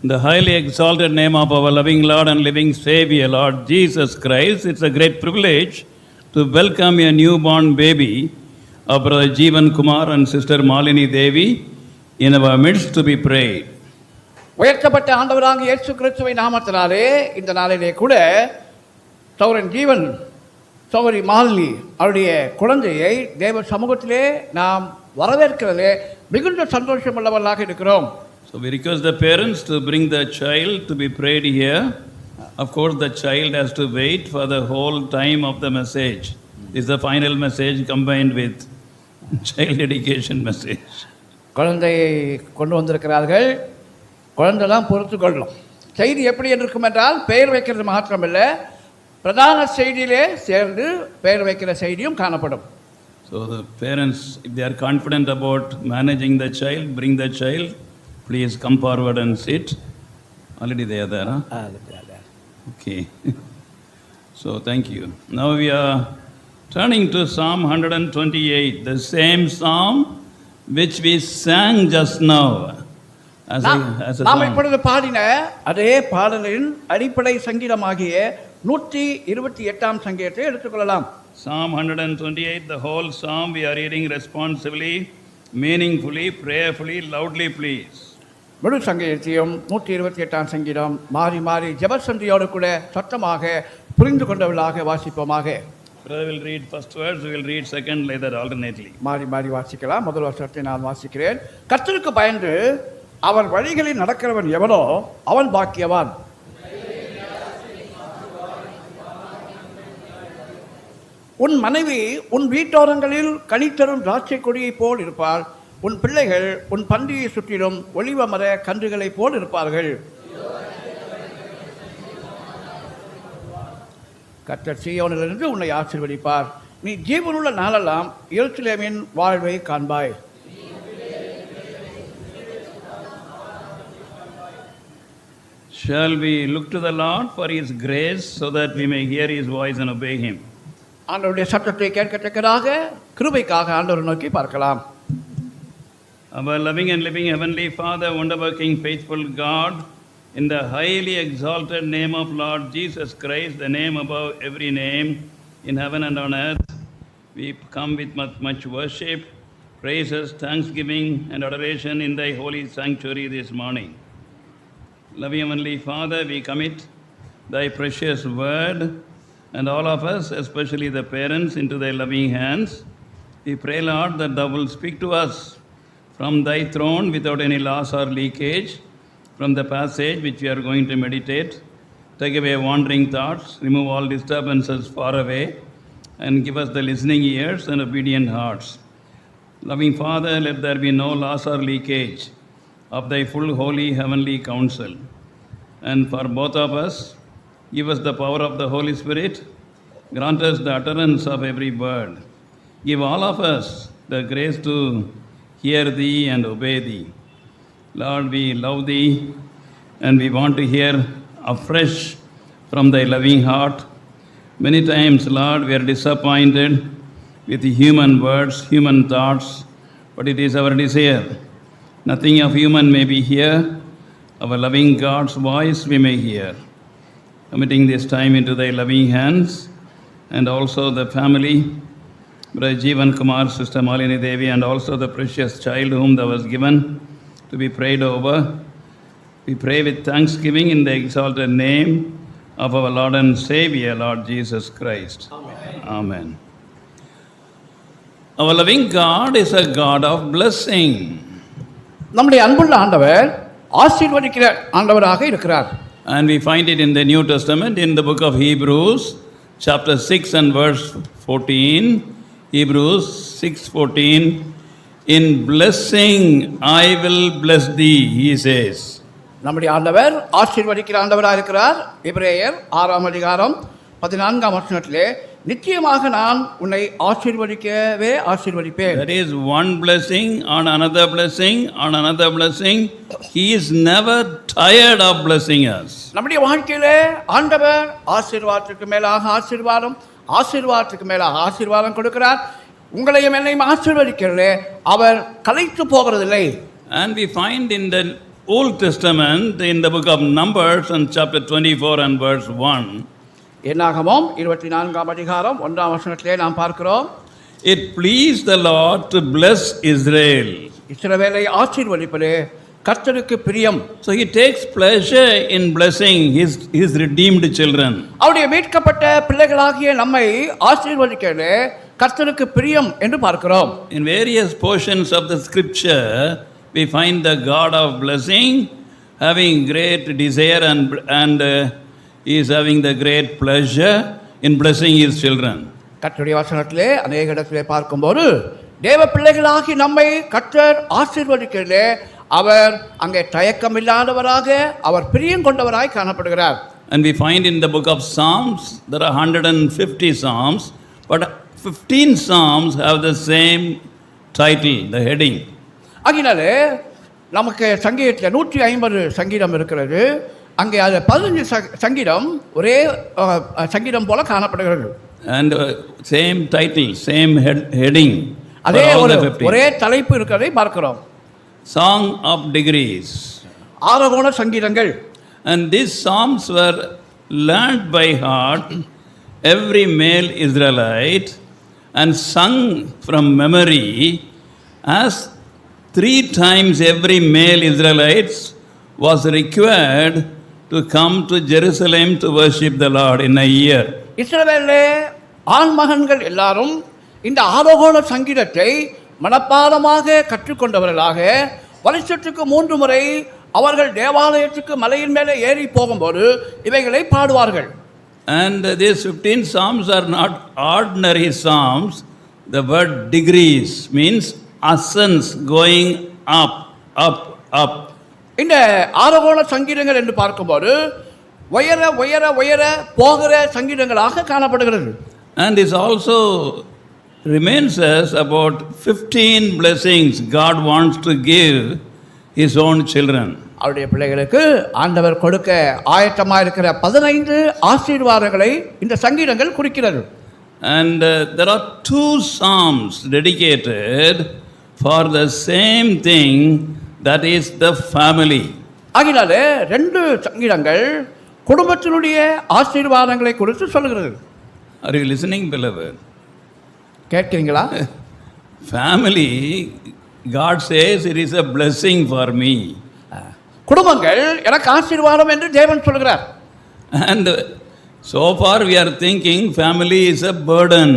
The highly exalted name of our loving Lord and living Savior, Lord Jesus Christ, it's a great privilege to welcome a newborn baby of Brother Jeevan Kumar and Sister Malini Devi in our midst to be prayed. உயர்த்தப்பட்ட ஆண்டவராக இயேசு கிறிஸ்துவின் நாமத்தினாலே இந்த நாளிலே கூட சௌரன் ஜீவன் சௌரி மாலினி அவருடைய குழந்தையை தேவ சமூகத்திலே நாம் வரவேற்கிறதிலே மிகுந்த சந்தோஷமுள்ளவர்களாக இருக்கிறோம். So we request the parents to bring the child to be prayed here. Of course, the child has to wait for the whole time of the message. This is the final message combined with child education message. குழந்தையை கொண்டு வந்திருக்கிறார்கள். குழந்தைலாம் பொறுத்து கொள்ளணும். செய்தி எப்படி இருக்கும் என்றால் பெயர் வைக்கிறது மாத்திரமில்லை, பிரதான செய்தியிலே சேர்ந்து பெயர் வைக்கிற செய்தியும் காணப்படும். So the parents, if they are confident about managing the child, bring the child. Please come forward and sit. Already they are there, huh? Okay. So thank you. Now we are turning to Psalm 128, the same psalm which we sang just now. நாம் இப்பொழுது பாடின அதே பாடலின் அடிப்படை சங்கீதமாகிய 128ஆம் சங்கீதத்தை எடுத்துக்கொள்ளலாம். Psalm 128, the whole psalm we are reading responsively, meaningfully, prayerfully, loudly, please. முழு சங்கீதத்தையும் 128ஆம் சங்கீதம் மாறி மாறி ஜெபசந்தியோடு கூட சத்தமாக புரிந்து கொண்டவர்களாக வாசிப்போமாக. Brother will read first words, we will read second, later alternately. மாறி மாறி வாசிக்கலாம். முதல் வசனத்தை நான் வாசிக்கிறேன். கர்த்தருக்கு பயந்து அவர் வழிகளில் நடக்கிறவன் எவனோ அவன் பாக்கியவான். உன் மனைவி உன் வீட்டோரங்களில் கனித்தரும் திராட்சை கொடியைப் போல் இருப்பாள். உன் பிள்ளைகள் உன் பந்தியை சுற்றிலும் ஒலிவ மர கன்றுகளைப் போல் இருப்பார்கள். கர்த்தர் சீயோனிலிருந்து உன்னை ஆசீர்வதிப்பார். நீ ஜீவனுள்ள நாளெல்லாம் எருசலேமின் வாழ்வை காண்பாய். Shall we look to the Lord for His grace so that we may hear His voice and obey Him? ஆண்டவருடைய சத்தத்தை கேட்கத்தக்கதாக கிருபைக்காக ஆண்டவரை நோக்கி பார்க்கலாம். Our loving and living Heavenly Father, wonder-working, faithful God, in the highly exalted name of Lord Jesus Christ, the name above every name in heaven and on earth, we come with much worship, praises, thanksgiving and adoration in Thy holy sanctuary this morning. Loving Heavenly Father, we commit Thy precious word and all of us, especially the parents, into Thy loving hands. We pray, Lord, that Thou wilt speak to us from Thy throne without any loss or leakage from the passage which we are going to meditate. Take away wandering thoughts, remove all disturbances far away, and give us the listening ears and obedient hearts. Loving Father, let there be no loss or leakage of Thy full, holy, heavenly counsel. And for both of us, give us the power of the Holy Spirit. Grant us the utterance of every word. Give all of us the grace to hear Thee and obey Thee. Lord, we love Thee and we want to hear afresh from Thy loving heart. Many times, Lord, we are disappointed with human words, human thoughts, but it is our desire. Nothing of human may be here. Our loving God's voice we may hear. Committing this time into Thy loving hands, and also the family, Brother Jeevan Kumar, Sister Malini Devi, and also the precious child whom Thou hast given to be prayed over. We pray with thanksgiving in the exalted name of our Lord and Savior, Lord Jesus Christ. Amen. Amen. Our loving God is a God of blessing. நம்முடைய அன்புள்ள ஆண்டவர் ஆசீர்வதிக்கிற ஆண்டவராக இருக்கிறார். And we find it in the New Testament in the book of Hebrews, chapter 6 and verse 14. Hebrews 6:14. In blessing I will bless thee, he says. நம்முடைய ஆண்டவர் ஆசீர்வதிக்கிற ஆண்டவராக இருக்கிறார். எபிரேயர் 6ஆம் அதிகாரம் 14ஆம் வசனத்திலே நிச்சயமாக நான் உன்னை ஆசீர்வதிக்கவே ஆசீர்வதிப்பேன். That is one blessing on another blessing on another blessing. He is never tired of blessing us. நம்முடைய வாழ்க்கையிலே ஆண்டவர் ஆசீர்வாதத்துக்கு மேலாக ஆசீர்வாதம், ஆசீர்வாதத்துக்கு மேலாக ஆசீர்வாதம் கொடுக்கிறார். உங்களையும் என்னையும் ஆசீர்வதிக்கிறதே அவர் கலைத்து போகிறதில்லை. And we find in the Old Testament in the book of Numbers and chapter 24 and verse 1. என்னாகமம் 24ஆம் அதிகாரம் 1ஆம் வசனத்திலே நாம் பார்க்கிறோம். It pleased the Lord to bless Israel. இஸ்ரவேலை ஆசீர்வதிப்பதே கர்த்தருக்கு பிரியம். So he takes pleasure in blessing his redeemed children. அவருடைய மீட்கப்பட்ட பிள்ளைகளாகிய நம்மை ஆசீர்வதிக்கிறதே கர்த்தருக்கு பிரியம் என்று பார்க்கிறோம். In various portions of the scripture we find the God of blessing having great desire and he is having the great pleasure in blessing his children. கர்த்தருடைய வசனத்திலே அநேக இடத்திலே பார்க்கும்போது தேவ பிள்ளைகளாகி நம்மை கர்த்தர் ஆசீர்வதிக்கிறதே அவர் அங்கே தயக்கமில்லாதவராக அவர் பிரியம் கொண்டவராய் காணப்படுகிறார். And we find in the book of Psalms there are 150 psalms, but 15 psalms have the same title, the heading. ஆகினாலே நமக்கு சங்கீதத்தில் 150 சங்கீதம் இருக்கிறது. அங்கே அது 15 சங்கீதம் ஒரே சங்கீதம் போல காணப்படுகிறது. And same title, same heading. அதே ஒரே தலைப்பு இருக்கிறதை பார்க்கிறோம். Song of Degrees. ஆரோகண சங்கீதங்கள். And these psalms were learned by heart every male Israelite and sung from memory, as 3 times every male Israelite was required to come to Jerusalem to worship the Lord in a year. இஸ்ரவேலிலே ஆண் மகன்கள் எல்லாரும் இந்த ஆரோகண சங்கீதத்தை மனப்பாடமாக கற்றுக்கொண்டவர்களாக வருஷத்துக்கு 3 முறை அவர்கள் தேவாலயத்துக்கு மலையின் மேலே ஏறி போகும்போது இவைகளை பாடுவார்கள். And these 15 psalms are not ordinary psalms. The word degrees means ascents, going up, up, up. இந்த ஆரோகண சங்கீதங்கள் என்று பார்க்கும்போது உயர உயர உயர போகிற சங்கீதங்களாக காணப்படுகிறது. And this also reminds us about 15 blessings God wants to give his own children. அவருடைய பிள்ளைகளுக்கு ஆண்டவர் கொடுக்க ஆயத்தமாக இருக்கிற 15 ஆசீர்வாதங்களை இந்த சங்கீதங்கள் குறிக்கிறது. And there are 2 psalms dedicated for the same thing, that is the family. ஆகினாலே 2 சங்கீதங்கள் குடும்பத்தினுடைய ஆசீர்வாதங்களை குறித்து சொல்கிறது. Are you listening, beloved? கேட்கிறீங்களா? Family, God says it is a blessing for me. குடும்பங்கள் எனக்கு ஆசீர்வாதம் என்று தேவன் சொல்கிறார். And so far we are thinking family is a burden.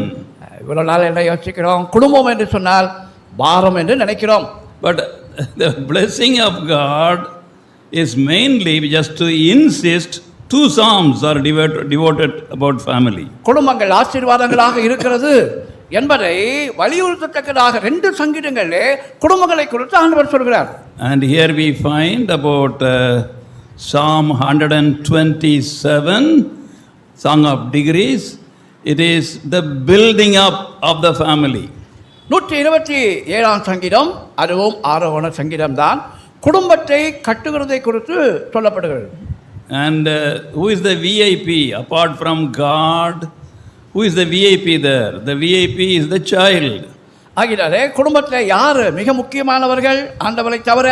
இவ்வளவு நாள் என்ன யோசிக்கிறோம்? குடும்பம் என்று சொன்னால் பாரம் என்று நினைக்கிறோம். But the blessing of God is mainly just to insist 2 psalms are devoted about family. குடும்பங்கள் ஆசீர்வாதங்களாக இருக்கிறது என்பதை வலியுறுத்தத்தக்கதாக 2 சங்கீதங்களிலே குடும்பங்களை குறித்து ஆண்டவர் சொல்கிறார். And here we find about Psalm 127, Song of Degrees. It is the building up of the family. 127ஆம் சங்கீதம் அதுவும் ஆரோகண சங்கீதம் தான் குடும்பத்தை கட்டுகிறதை குறித்து சொல்லப்படுகிறது. And who is the VIP apart from God? Who is the VIP there? The VIP is the child. ஆகினாலே குடும்பத்தில் யார் மிக முக்கியமானவர்கள் ஆண்டவரை தவிர?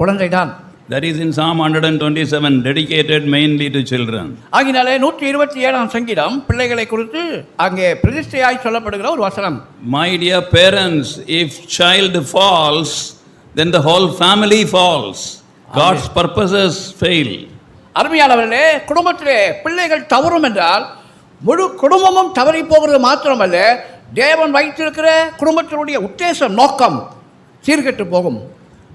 குழந்தை தான். That is in Psalm 127, dedicated mainly to children. ஆகினாலே 127ஆம் சங்கீதம் பிள்ளைகளை குறித்து அங்கே பிரதிஷ்டையாய் சொல்லப்படுகிற ஒரு வசனம். My dear parents, if child falls, then the whole family falls. God's purposes fail. அருமையானவர்களே, குடும்பத்திலே பிள்ளைகள் தவறும் என்றால் முழு குடும்பமும் தவறி போகிறது மாத்திரமல்ல, தேவன் வைத்திருக்கிற குடும்பத்தினுடைய உத்தேசம் நோக்கம் சீர்கெட்டு போகும்.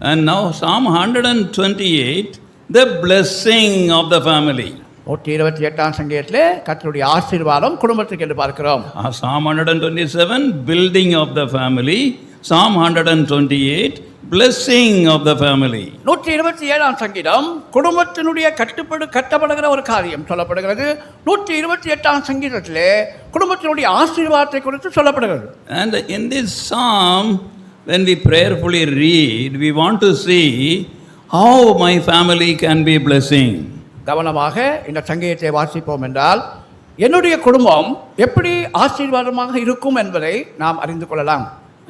And now Psalm 128, the blessing of the family. 128ஆம் சங்கீதத்திலே கர்த்தருடைய ஆசீர்வாதம் குடும்பத்துக்கு என்று பார்க்கிறோம். Psalm 127, building of the family. Psalm 128, blessing of the family. 127ஆம் சங்கீதம் குடும்பத்தினுடைய கட்டப்படுகிற ஒரு காரியம் சொல்லப்படுகிறது. 128ஆம் சங்கீதத்திலே குடும்பத்தினுடைய ஆசீர்வாதத்தை குறித்து சொல்லப்படுகிறது. And in this psalm, when we prayerfully read, we want to see how my family can be blessing. கவனமாக இந்த சங்கீதத்தை வாசிப்போம் என்றால் என்னுடைய குடும்பம் எப்படி ஆசீர்வாதமாக இருக்கும் என்பதை நாம் அறிந்து கொள்ளலாம்.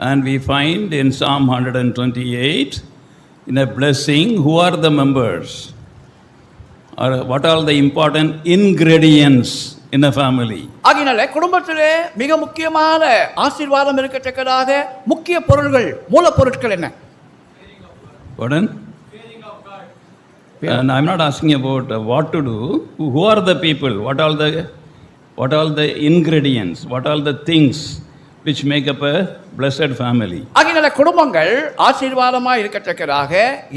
And we find in Psalm 128, in a blessing, who are the members? Or what are the important ingredients in a family? ஆகினாலே குடும்பத்திலே மிக முக்கியமான ஆசீர்வாதம் இருக்கத்தக்கதாக முக்கிய பொருள்கள் மூலப்பொருட்கள் என்ன? Pardon? And I'm not asking about what to do. Who are the people? What are the ingredients? What are the things which make up a blessed family? ஆகினாலே குடும்பங்கள் ஆசீர்வாதமாக இருக்கத்தக்கதாக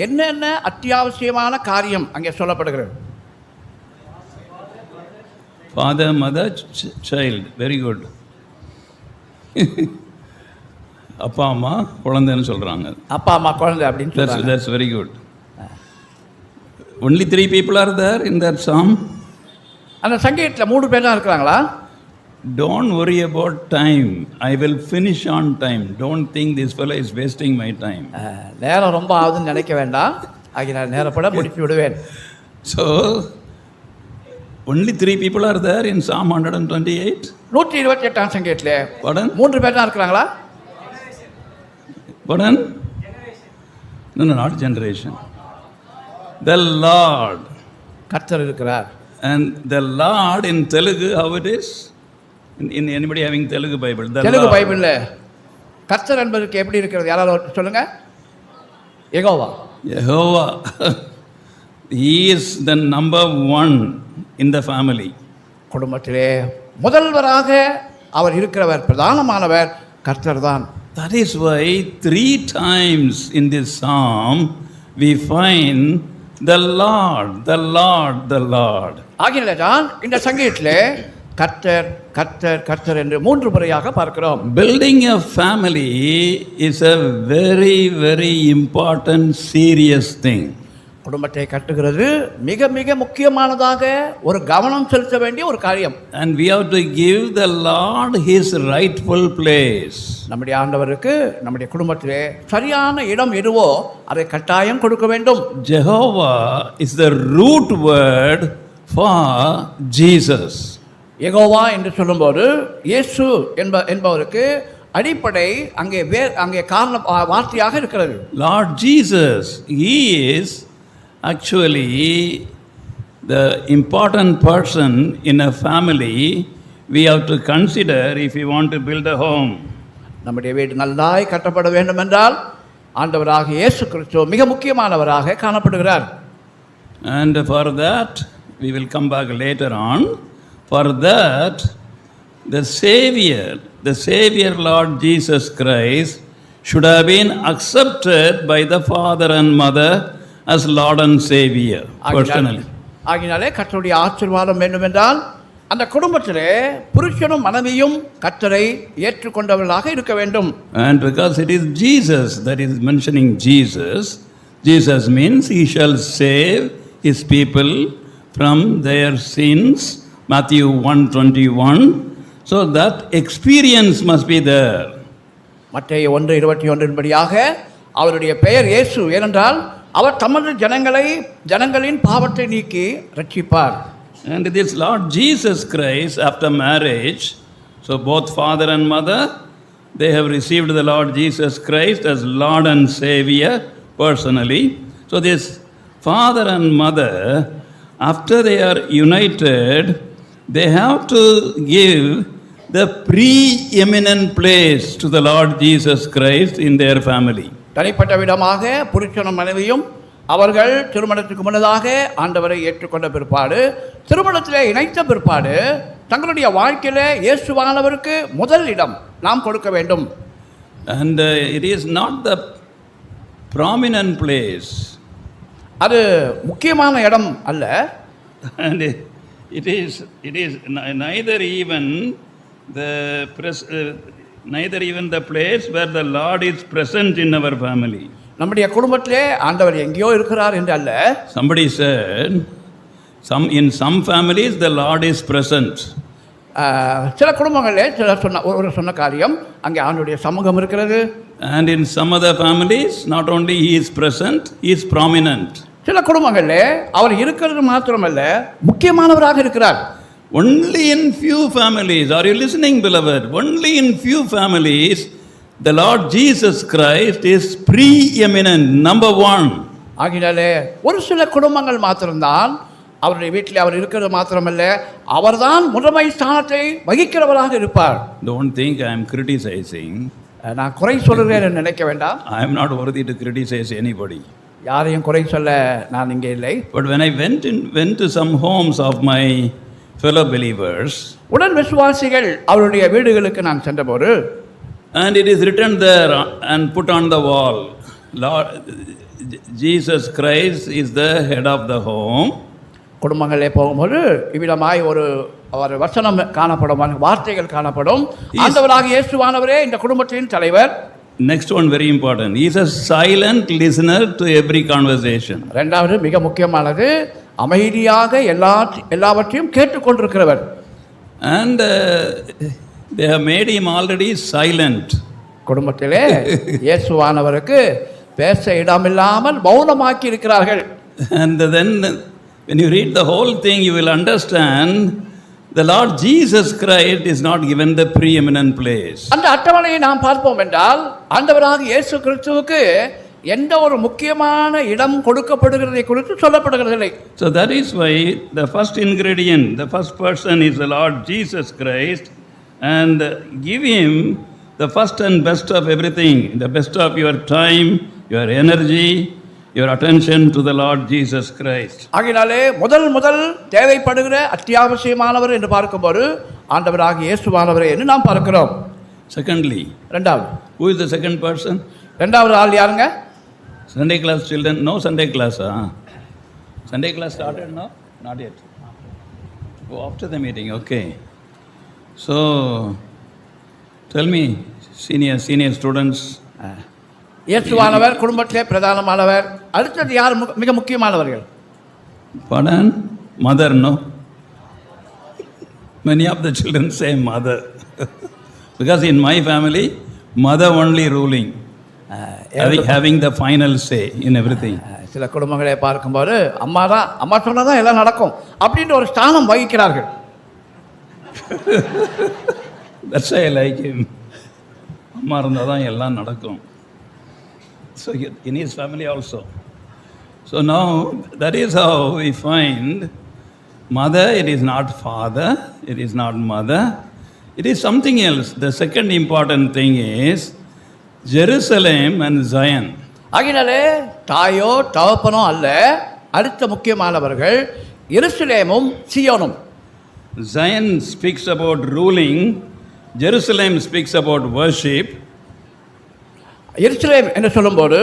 என்னென்ன அத்தியாவசியமான காரியம் அங்கே சொல்லப்படுகிறது? Father, mother, child. Very good. அப்பா அம்மா குழந்தைன்னு சொல்கிறாங்க. அப்பா அம்மா குழந்தை அப்படின்னு சொல்றாங்க. That's very good. Only 3 people are there in that psalm. அந்த சங்கீதத்தில் 3 பேர் தான் இருக்கிறாங்களா? Don't worry about time. I will finish on time. Don't think this fellow is wasting my time. நேரம் ரொம்ப ஆகுதுன்னு நினைக்க வேண்டாம். ஆகினால் நேரப்பட முடிச்சு விடுவேன். So, only 3 people are there in Psalm 128. 128ஆம் சங்கீதத்திலே Pardon? 3 பேர் தான் இருக்கிறாங்களா? Pardon? No, not generation. The Lord. கர்த்தர் இருக்கிறார். And the Lord in Telugu, how it is? In anybody having Telugu Bible? Telugu பைபிள்ல கர்த்தர் என்பதற்கு எப்படி இருக்கிறது? யாராவது சொல்லுங்க. Jehovah. Jehovah. He is the number 1 in the family. குடும்பத்திலே முதல்வராக அவர் இருக்கிறவர், பிரதானமானவர் கர்த்தர் தான். That is why 3 times in this psalm we find the Lord, the Lord, the Lord. ஆகினாலே தான் இந்த சங்கீதத்திலே கர்த்தர் கர்த்தர் கர்த்தர் என்று 3 முறையாக பார்க்கிறோம். Building a family is a very, very important, serious thing. குடும்பத்தை கட்டுகிறது மிக மிக முக்கியமானதாக ஒரு கவனம் செலுத்த வேண்டிய ஒரு காரியம். And we have to give the Lord his rightful place. நம்முடைய ஆண்டவருக்கு நம்முடைய குடும்பத்திலே சரியான இடம் எதுவோ அதை கட்டாயம் கொடுக்க வேண்டும். Jehovah is the root word for Jesus. Jehovah என்று சொல்லும்போது இயேசு என்பவருக்கு அடிப்படை அங்கே காரண வார்த்தையாக இருக்கிறது. Lord Jesus, he is actually the important person in a family we have to consider if we want to build a home. நம்முடைய வீடு நல்லாய் கட்டப்பட வேண்டும் என்றால் ஆண்டவராக இயேசு கிறிஸ்து மிக முக்கியமானவராக காணப்படுகிறார். And for that we will come back later on. For that the Savior Lord Jesus Christ should have been accepted by the father and mother as Lord and Savior personally. ஆகினாலே கர்த்தருடைய ஆசீர்வாதம் வேண்டும் என்றால் அந்த குடும்பத்திலே புருஷனும் மனைவியும் கர்த்தரை ஏற்றுக்கொண்டவர்களாக இருக்க வேண்டும். And because it is Jesus that is mentioning Jesus means he shall save his people from their sins, Matthew 1:21. So that experience must be there. மத்தேயு 1:21 படியாக அவருடைய பெயர் இயேசு, ஏனென்றால் அவர் தமது ஜனங்களின் பாவத்தை நீக்கி ரட்சிப்பார். And this Lord Jesus Christ after marriage, so both father and mother, they have received the Lord Jesus Christ as Lord and Savior personally. So this father and mother, after they are united, they have to give the preeminent place to the Lord Jesus Christ in their family. தனிப்பட்ட விதமாக புருஷனும் மனைவியும் அவர்கள் திருமணத்துக்கு முன்னதாக ஆண்டவரை ஏற்றுக்கொண்ட பிற்பாடு, திருமணத்திலே இணைத்த பிற்பாடு தங்களுடைய வாழ்க்கையிலே இயேசுவானவருக்கு முதல் இடம் நாம் கொடுக்க வேண்டும். And it is not the prominent place. அது முக்கியமான இடம் அல்ல. And it is neither even the place where the Lord is present in our family. நம்முடைய குடும்பத்திலே ஆண்டவர் எங்கேயோ இருக்கிறார் என்று அல்ல. Somebody said in some families the Lord is present. சில குடும்பங்களிலே ஒரு சொன்ன காரியம் அங்கே ஆண்டவருடைய சமூகம் இருக்கிறது. And in some other families not only he is present, he is prominent. சில குடும்பங்களிலே அவர் இருக்கிறது மாத்திரமல்ல, முக்கியமானவராக இருக்கிறார். Only in few families, are you listening beloved? Only in few families the Lord Jesus Christ is preeminent, number one. ஆகினாலே ஒரு சில குடும்பங்கள் மாத்திரம்தான் அவருடைய வீட்டில் அவர் இருக்கிறது மாத்திரமல்ல, அவர்தான் முதன்மை ஸ்தானத்தை வகிக்கிறவராக இருப்பார். Don't think I am criticizing. நான் குறை சொல்கிறேன் நினைக்க வேண்டாம். I am not worthy to criticize anybody. யாரையும் குறை சொல்ல நான் இங்கே இல்லை. But when I went to some homes of my fellow believers, உடன் விசுவாசிகள் அவருடைய வீடுகளுக்கு நான் சென்றபோது, and it is written there and put on the wall, Lord Jesus Christ is the head of the home. குடும்பங்களே போகும்போது இவ்விடமாய் ஒரு வசனம் காணப்படும், வார்த்தைகள் காணப்படும். ஆண்டவராக இயேசுவானவரே இந்த குடும்பத்தின் தலைவர். Next one very important. He is a silent listener to every conversation. இரண்டாவது மிக முக்கியமானது, அமைதியாக எல்லாவற்றையும் கேட்டுக்கொண்டிருக்கிறவர். And they have made him already silent. குடும்பத்திலே இயேசுவானவருக்கு பேச இடமில்லாமல் மௌனமாக்கி இருக்கிறார்கள். And then when you read the whole thing, you will understand the Lord Jesus Christ is not given the preeminent place. அந்த அட்டவணையை நாம் பார்ப்போம் என்றால், ஆண்டவராக இயேசு கிறிஸ்துவுக்கு எந்த ஒரு முக்கியமான இடம் கொடுக்கப்படுகிறதை குறித்து சொல்லப்படுகிறதில்லை. So that is why the first ingredient, the first person is the Lord Jesus Christ, and give him the first and best of everything, the best of your time, your energy, your attention to the Lord Jesus Christ. ஆகினாலே முதல் தேவைப்படுகிற அத்தியாவசியமானவர் என்று பார்க்கும்போது ஆண்டவராக இயேசுவானவரே என்று நாம் பார்க்கிறோம். Secondly, இரண்டாவது, who is the second person? இரண்டாவது ஆள் யாருங்க? Sunday class children? No Sunday class. Sunday class started now? Not yet. Oh, after the meeting, okay. So, tell me, senior students. இயேசுவானவர் குடும்பத்திலே பிரதானமானவர். அடுத்தது யார் மிக முக்கியமானவர்கள்? Pardon? Mother, no? Many of the children say mother. Because in my family, mother only ruling. Having the final say in everything. சில குடும்பங்களை பார்க்கும்போது அம்மா சொன்னதான் எல்லாம் நடக்கும் அப்படின்ற ஒரு ஸ்தானம் வகிக்கிறார்கள். That's why I like him. அம்மா இருந்தால் தான் எல்லாம் நடக்கும். So in his family also. So now that is how we find mother, it is not father, it is not mother, it is something else. The second important thing is Jerusalem and Zion. ஆகினாலே தாயோ தகப்பனோ அல்ல, அடுத்த முக்கியமானவர்கள் எருசலேமும் சீயோனும். Zion speaks about ruling, Jerusalem speaks about worship. எருசலேம் என்று சொல்லும்போது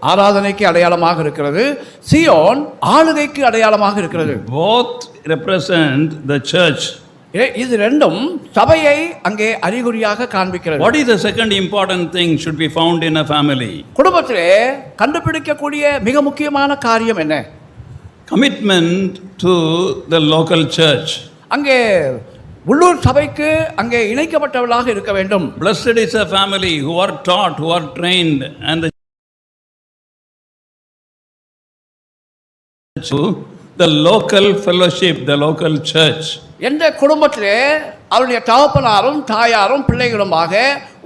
ஆராதனைக்கு அடையாளமாக இருக்கிறது, சீயோன் ஆளுகைக்கு அடையாளமாக இருக்கிறது. Both represent the church. இது ரெண்டும் சபையை அங்கே அறிகுறியாக காண்பிக்கிறது. What is the second important thing should be found in a family? குடும்பத்திலே கண்டுபிடிக்கக்கூடிய மிக முக்கியமான காரியம் என்ன? Commitment to the local church. அங்கே உள்ளூர் சபைக்கு அங்கே இணைக்கப்பட்டவர்களாக இருக்க வேண்டும். Blessed is a family who are taught, who are trained, and the local fellowship, the local church. எந்த குடும்பத்திலே அவருடைய தகப்பனாரும் தாயாரும் பிள்ளைகளுமாக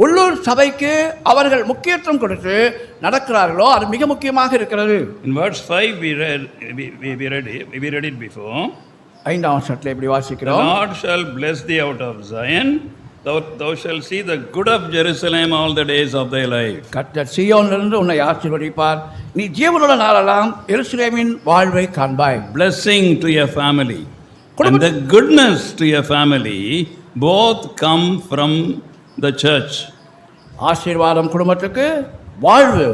உள்ளூர் சபைக்கு அவர்கள் முக்கியத்துவம் கொடுத்து நடக்கிறார்களோ அது மிக முக்கியமாக இருக்கிறது. In verse 5 we read it before. 5ஆம் வசனத்தில் இப்படி வாசிக்கிறோம். The Lord shall bless thee out of Zion, thou shalt see the good of Jerusalem all the days of thy life. கர்த்தர் சீயோனிலிருந்து உன்னை ஆசீர்வதிப்பார், நீ ஜீவனுள்ள நாளெல்லாம் எருசலேமின் வாழ்வை காண்பாய். Blessing to your family and the goodness to your family both come from the church. ஆசீர்வாதம் குடும்பத்துக்கு, வாழ்வு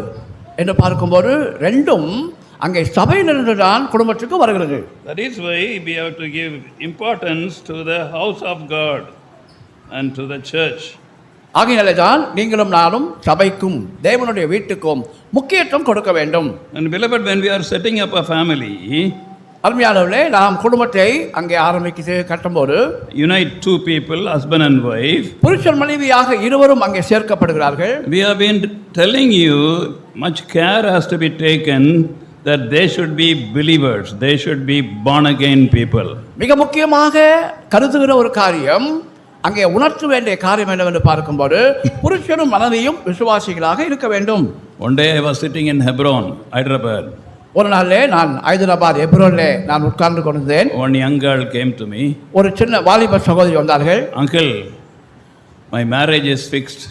என்று பார்க்கும்போது ரெண்டும் அங்கே சபையிலிருந்து தான் குடும்பத்துக்கு வருகிறது. That is why we have to give importance to the house of God and to the church. ஆகையினாலே தான் நீங்களும் நானும் சபைக்கும் தேவனுடைய வீட்டுக்கும் முக்கியத்துவம் கொடுக்க வேண்டும். And beloved, when we are setting up a family, அருமையானவர்களே, நாம் குடும்பத்தை அங்கே ஆரம்பித்து கட்டும்போது unite two people, husband and wife. புருஷன் மனைவியாக இருவரும் அங்கே சேர்க்கப்படுகிறார்கள். We have been telling you much care has to be taken that they should be believers, they should be born again people. மிக முக்கியமாக கருதுகிற ஒரு காரியம், அங்கே உணர்த்த வேண்டிய காரியம் என்னவென்று பார்க்கும்போது புருஷனும் மனைவியும் விசுவாசிகளாக இருக்க வேண்டும். One day I was sitting in Hebron, Hyderabad. ஒரு நாளிலே நான் ஹைதராபாத் எப்ரோனிலே நான் உட்கார்ந்து கொண்டிருந்தேன். One young girl came to me. ஒரு சின்ன வாலிப சகோதரி வந்தார்கள். Uncle, my marriage is fixed.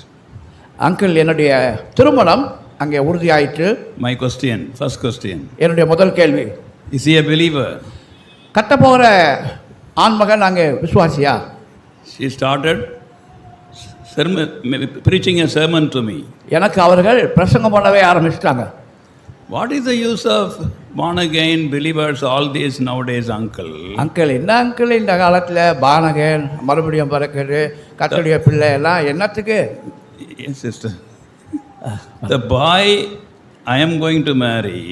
Uncle, என்னுடைய திருமணம் அங்கே உறுதியாயிற்று. My question, first question. என்னுடைய முதல் கேள்வி, Is he a believer? கட்டப்போகிற ஆண்மகன் அங்கே விசுவாசியா? She started preaching a sermon to me. எனக்கு அவர்கள் பிரசங்கம் பண்ணவே ஆரம்பிச்சிட்டாங்க. What is the use of born again believers all these nowadays, uncle? Uncle, என்ன அங்கிள் இந்த காலத்தில் பானகன் மறுபடியும் பிறக்கிறது கத்தோடைய பிள்ளை எல்லாம் என்னத்துக்கு? Yes, sister. The boy I am going to marry,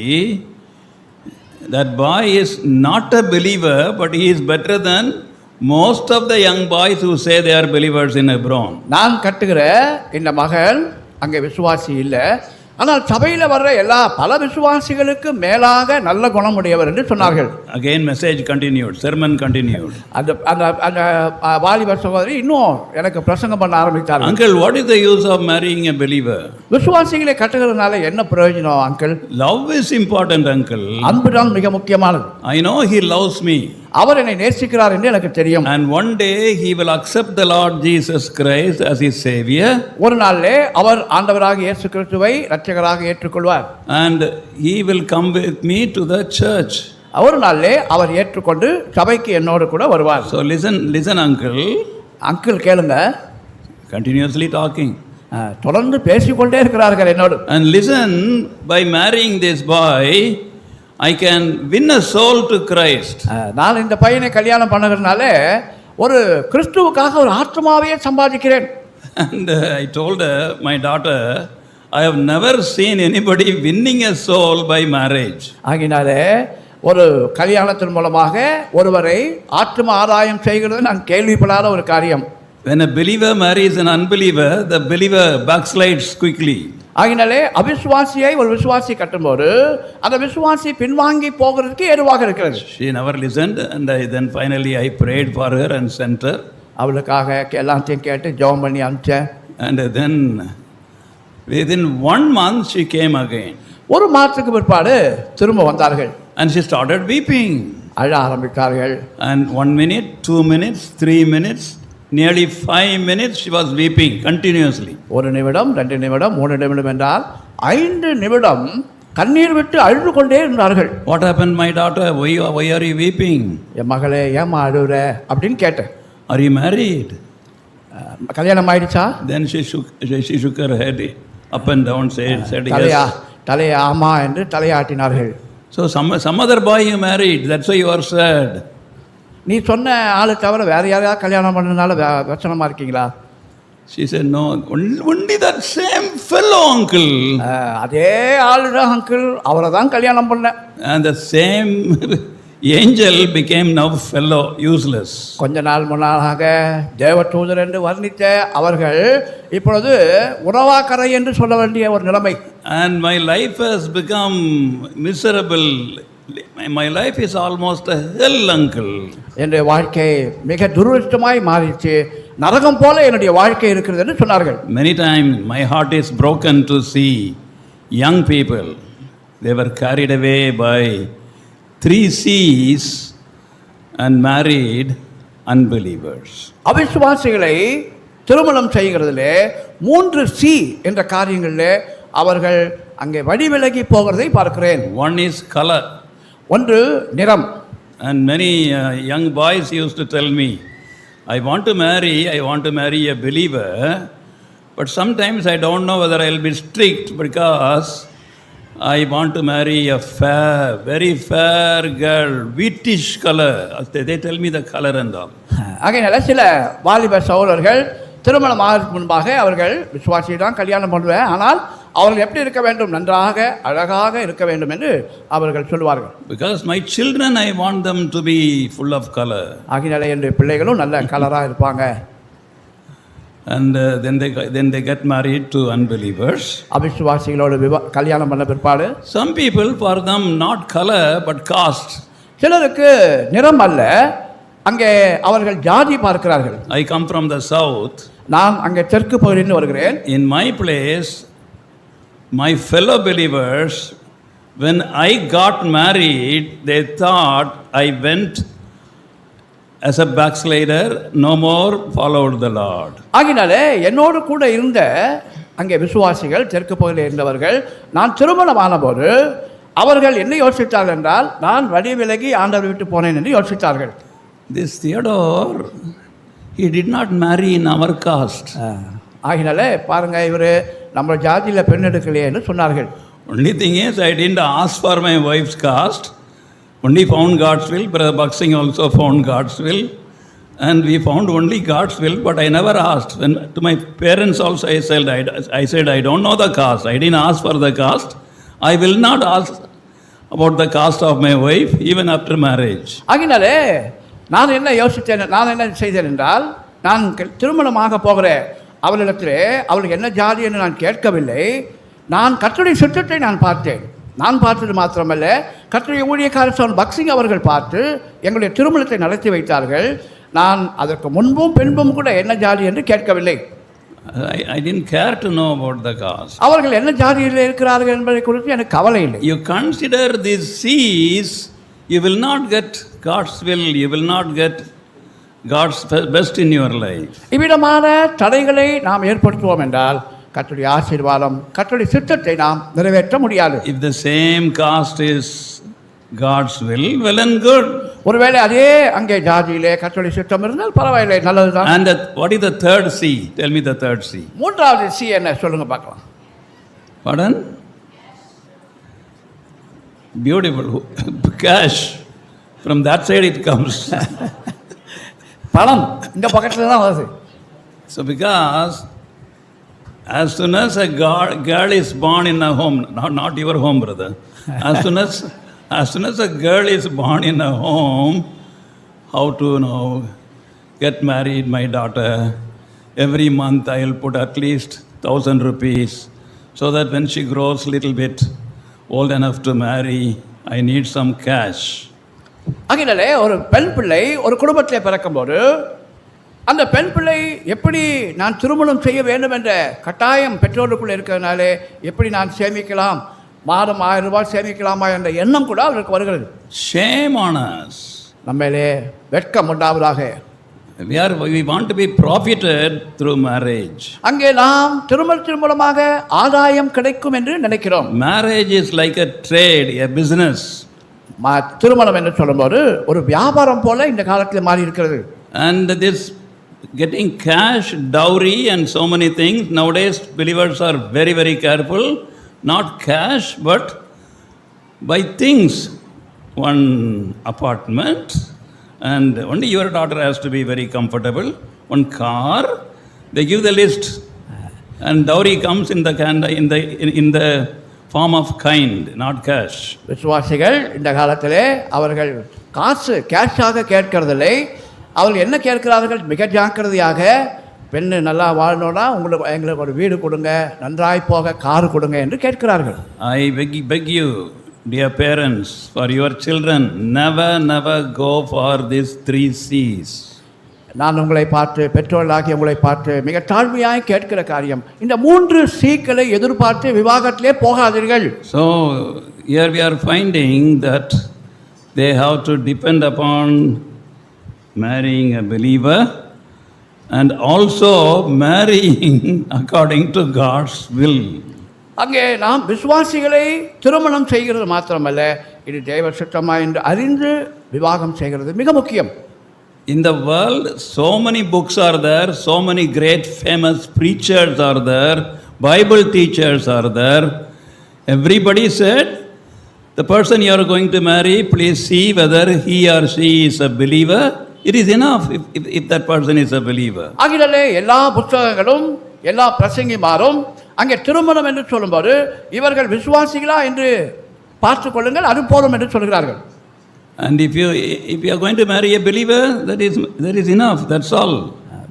that boy is not a believer, but he is better than most of the young boys who say they are believers in Hebron. நான் கட்டுகிற இந்த மகன் அங்கே விசுவாசி இல்லை, ஆனால் சபையில் வர்ற பல விசுவாசிகளுக்கு மேலாக நல்ல குணமுடையவர் என்று சொன்னார்கள். Again message continued, sermon continued. அந்த அந்த அந்த வாலிப சகோதரி இன்னும் எனக்கு பிரசங்கம் பண்ண ஆரம்பித்தார். Uncle, what is the use of marrying a believer? விசுவாசிகளை கட்டுகிறதுனால என்ன பிரயோஜனம் uncle? Love is important, uncle. அன்புதான் மிக முக்கியமானது. I know he loves me. அவர் என்னை நேசிக்கிறார் என்று எனக்கு தெரியும். And one day he will accept the Lord Jesus Christ as his savior. ஒரு நாளிலே அவர் ஆண்டவராக இயேசு கிறிஸ்துவை இரட்சகராக ஏற்றுக்கொள்வார். And he will come with me to the church. ஒரு நாளிலே அவர் ஏற்றுக்கொண்டு சபைக்கு என்னோடு கூட வருவார். So listen uncle. அங்கிள் கேளுங்க. Continuously talking. தொடர்ந்து பேசிக்கொண்டே இருக்கிறார்கள் என்னோடு. And listen, by marrying this boy I can win a soul to Christ. நான் இந்த பையனை கல்யாணம் பண்ணுகிறதுனால ஒரு கிறிஸ்துவுக்காக ஒரு ஆத்மாவையே சம்பாதிக்கிறேன். And I told my daughter, I have never seen anybody winning a soul by marriage. ஆகினாலே ஒரு கல்யாணத்தின் மூலமாக ஒருவரை ஆத்ம ஆதாயம் செய்கிறது நான் கேள்விப்படாத ஒரு காரியம். When a believer marries an unbeliever, the believer backslides quickly. ஆகினாலே அவிசுவாசியை ஒரு விசுவாசி கட்டும்போது அந்த விசுவாசி பின்வாங்கி போகிறதுக்கு ஏதுவாக இருக்கிறது. She never listened, and then finally I prayed for her and sent her. அவளுக்காக எல்லாத்தையும் கேட்டு ஜெபம் பண்ணி அனுப்பிச்சேன். And then within 1 month she came again. ஒரு மாதத்துக்கு பிற்பாடு திரும்ப வந்தார்கள். And she started weeping. அழ ஆரம்பித்தார்கள். And 1 minute, 2 minutes, 3 minutes, nearly 5 minutes she was weeping continuously. ஒரு நிமிடம், 2 நிமிடம், 3 நிமிடம் என்றால் 5 நிமிடம் கண்ணீர் விட்டு அழுது கொண்டே இருந்தார்கள். What happened, my daughter? Why are you weeping? என் மகளே, ஏமா அழுகுற அப்படின்னு கேட்டேன். Are you married? கல்யாணம் ஆயிடுச்சா? Then she shook her head up and down, said yes. தலையை ஆமா என்று தலையாட்டினார்கள். So some other boy you married, that's why you are sad. நீ சொன்ன ஆளு தவிர வேற யாரையாவது கல்யாணம் பண்ணனால வச்சனமா இருக்கீங்களா? She said, no, only that same fellow, uncle. அதே ஆளு தான் அங்கிள், அவரை தான் கல்யாணம் பண்ண. And the same angel became now fellow, useless. கொஞ்ச நாள் முன்னாக தேவதூதர் என்று வர்ணித்த அவர்கள் இப்பொழுது உறவாக்கரை என்று சொல்ல வேண்டிய ஒரு நிலைமை. And my life has become miserable. My life is almost a hell, uncle. என்னுடைய வாழ்க்கை மிக துரதிர்ஷ்டமாய் மாறிச்சு, நரகம் போல என்னுடைய வாழ்க்கை இருக்கிறது என்று சொன்னார்கள். Many times my heart is broken to see young people. They were carried away by 3 C's and married unbelievers. அவிசுவாசிகளை திருமணம் செய்கிறதிலே 3 C என்ற காரியங்களிலே அவர்கள் அங்கே வழிவிலகி போகிறதை பார்க்கிறேன். One is color. ஒன்று நிறம். And many young boys used to tell me, I want to marry a believer, but sometimes I don't know whether I'll be strict because I want to marry a fair, very fair girl, wheatish color. They tell me the color and all. ஆகையால சில வாலிப சகோதரர்கள் திருமணம் ஆகிறதுக்கு முன்பாக அவர்கள் விசுவாசியை தான் கல்யாணம் பண்ணுவேன், ஆனால் அவர்கள் எப்படி இருக்க வேண்டும், நன்றாக அழகாக இருக்க வேண்டும் என்று அவர்கள் சொல்வார்கள். Because my children, I want them to be full of color. ஆகையால என்னுடைய பிள்ளைகளும் நல்ல கலராக இருப்பாங்க. And then they get married to unbelievers. அவிசுவாசிகளோடு கல்யாணம் பண்ண பிற்பாடு Some people, for them not color but caste. சிலருக்கு நிறம் அல்ல, அங்கே அவர்கள் ஜாதி பார்க்கிறார்கள். I come from the south. நான் அங்கே தெற்கு பகுதியிலிருந்து வருகிறேன். In my place, my fellow believers, when I got married, they thought I went as a backslider, no more followed the Lord. ஆகினாலே என்னோடு கூட இருந்த அங்கே விசுவாசிகள் தெற்கு பகுதியில் இருந்தவர்கள், நான் திருமணமான போது அவர்கள் என்ன யோசித்தார்கள் என்றால், நான் வழி விலகி ஆண்டவரை விட்டு போனேன் என்று யோசித்தார்கள். This Theodore, he did not marry in our caste. ஆகினாலே பாருங்க, இவர் நம்ம ஜாதியில் பெண் எடுக்கலையே என்று சொன்னார்கள். Only thing is, I didn't ask for my wife's caste. Only found God's will. Brother Buxing also found God's will. And we found only God's will, but I never asked. When to my parents also I said, I don't know the caste. I didn't ask for the caste. I will not ask about the caste of my wife even after marriage. ஆகினாலே நான் என்ன செய்தேன் என்றால், நான் திருமணமாக போகிற அவளிடத்திலே அவளுக்கு என்ன ஜாதி என்று நான் கேட்கவில்லை. நான் கர்த்தருடைய சித்தத்தை நான் பார்த்தேன். நான் பார்த்தது மாத்திரமல்ல, கர்த்தருடைய ஊழியக்காரர் பக்சிங் அவர்கள் பார்த்து எங்களுடைய திருமணத்தை நடத்தி வைத்தார்கள். நான் அதற்கு முன்பும் பின்பும் கூட என்ன ஜாதி என்று கேட்கவில்லை. I didn't care to know about the caste. அவர்கள் என்ன ஜாதியில் இருக்கிறார்கள் என்பதை குறித்து எனக்கு கவலை இல்லை. You consider these C's, you will not get God's will, you will not get God's best in your life. இவ்விதமான தடைகளை நாம் ஏற்படுத்துவோம் என்றால் கர்த்தருடைய ஆசீர்வாதம், கர்த்தருடைய சித்தத்தை நாம் நிறைவேற்ற முடியாது. If the same caste is God's will, well and good. ஒருவேளை அதே அங்கே ஜாதியிலே கர்த்தருடைய சித்தம் இருந்தால் பரவாயில்லை, நல்லதுதான். And what is the third C? Tell me the third C. மூன்றாவது சி என்ன சொல்லுங்க பார்க்கலாம். Pardon? Beautiful. Cash. From that side it comes. பணம் இந்த பக்கத்துல தான் வருது. So because as soon as a girl is born in a home, not your home, brother. As soon as a girl is born in a home, how to get married, my daughter. Every month I will put at least 1,000 rupees, so that when she grows little bit old enough to marry, I need some cash. ஆகினாலே ஒரு பெண் பிள்ளை ஒரு குடும்பத்திலே பிறக்கும்போது அந்த பெண் பிள்ளை எப்படி நான் திருமணம் செய்ய வேண்டும் என்ற கட்டாயம் பெற்றோருக்குள்ளே இருக்கிறதுனாலே எப்படி நான் சேமிக்கலாம், மாதம் 1000 ரூபாய் சேமிக்கலாமா என்ற எண்ணம் கூட அவருக்கு வருகிறது. Shame on us. நம்மளே வெட்கம் உண்டாவதாக. We want to be profited through marriage. அங்கே நாம் திருமணத்தின் மூலமாக ஆதாயம் கிடைக்கும் என்று நினைக்கிறோம். Marriage is like a trade, a business. திருமணம் என்று சொல்லும்போது ஒரு வியாபாரம் போல இந்த காலத்தில் மாறி இருக்கிறது. And this getting cash, dowry and so many things, nowadays believers are very, very careful. Not cash, but buy things. One apartment, and only your daughter has to be very comfortable. One car, they give the list, and dowry comes in the form of kind, not cash. விசுவாசிகள் இந்த காலத்திலே அவர்கள் கேஷாக கேட்கறதில்லை. அவர்கள் என்ன கேட்கிறார்கள்? மிக ஜாக்கிரதையாக, பெண்ணு நல்லா வாழணும்னா எங்களுக்கு ஒரு வீடு கொடுங்க, நன்றாய் போக கார் கொடுங்க என்று கேட்கிறார்கள். I beg you, dear parents, for your children, never go for these 3 C's. நான் உங்களை பார்த்து, பெற்றோர்களாகிய உங்களை பார்த்து மிக தாழ்மையாய் கேட்கிற காரியம், இந்த 3 சீக்களை எதிர்பார்த்து விவாகத்திலே போகாதீர்கள். So here we are finding that they have to depend upon marrying a believer and also marrying according to God's will. அங்கே நாம் விசுவாசிகளை திருமணம் செய்கிறது மாத்திரமல்ல, இது தேவ சித்தமா என்று அறிந்து விவாகம் செய்கிறது மிக முக்கியம். In the world, so many books are there, so many great famous preachers are there, Bible teachers are there. Everybody said, the person you are going to marry, please see whether he or she is a believer. It is enough if that person is a believer. ஆகினாலே எல்லா புத்தகங்களும் எல்லா பிரசங்கிமாரும் அங்கே திருமணம் என்று சொல்லும்போது இவர்கள் விசுவாசிகளா என்று பார்த்து கொள்ளுங்கள், அது போதும் என்று சொல்கிறார்கள். And if you are going to marry a believer, that is enough. That's all.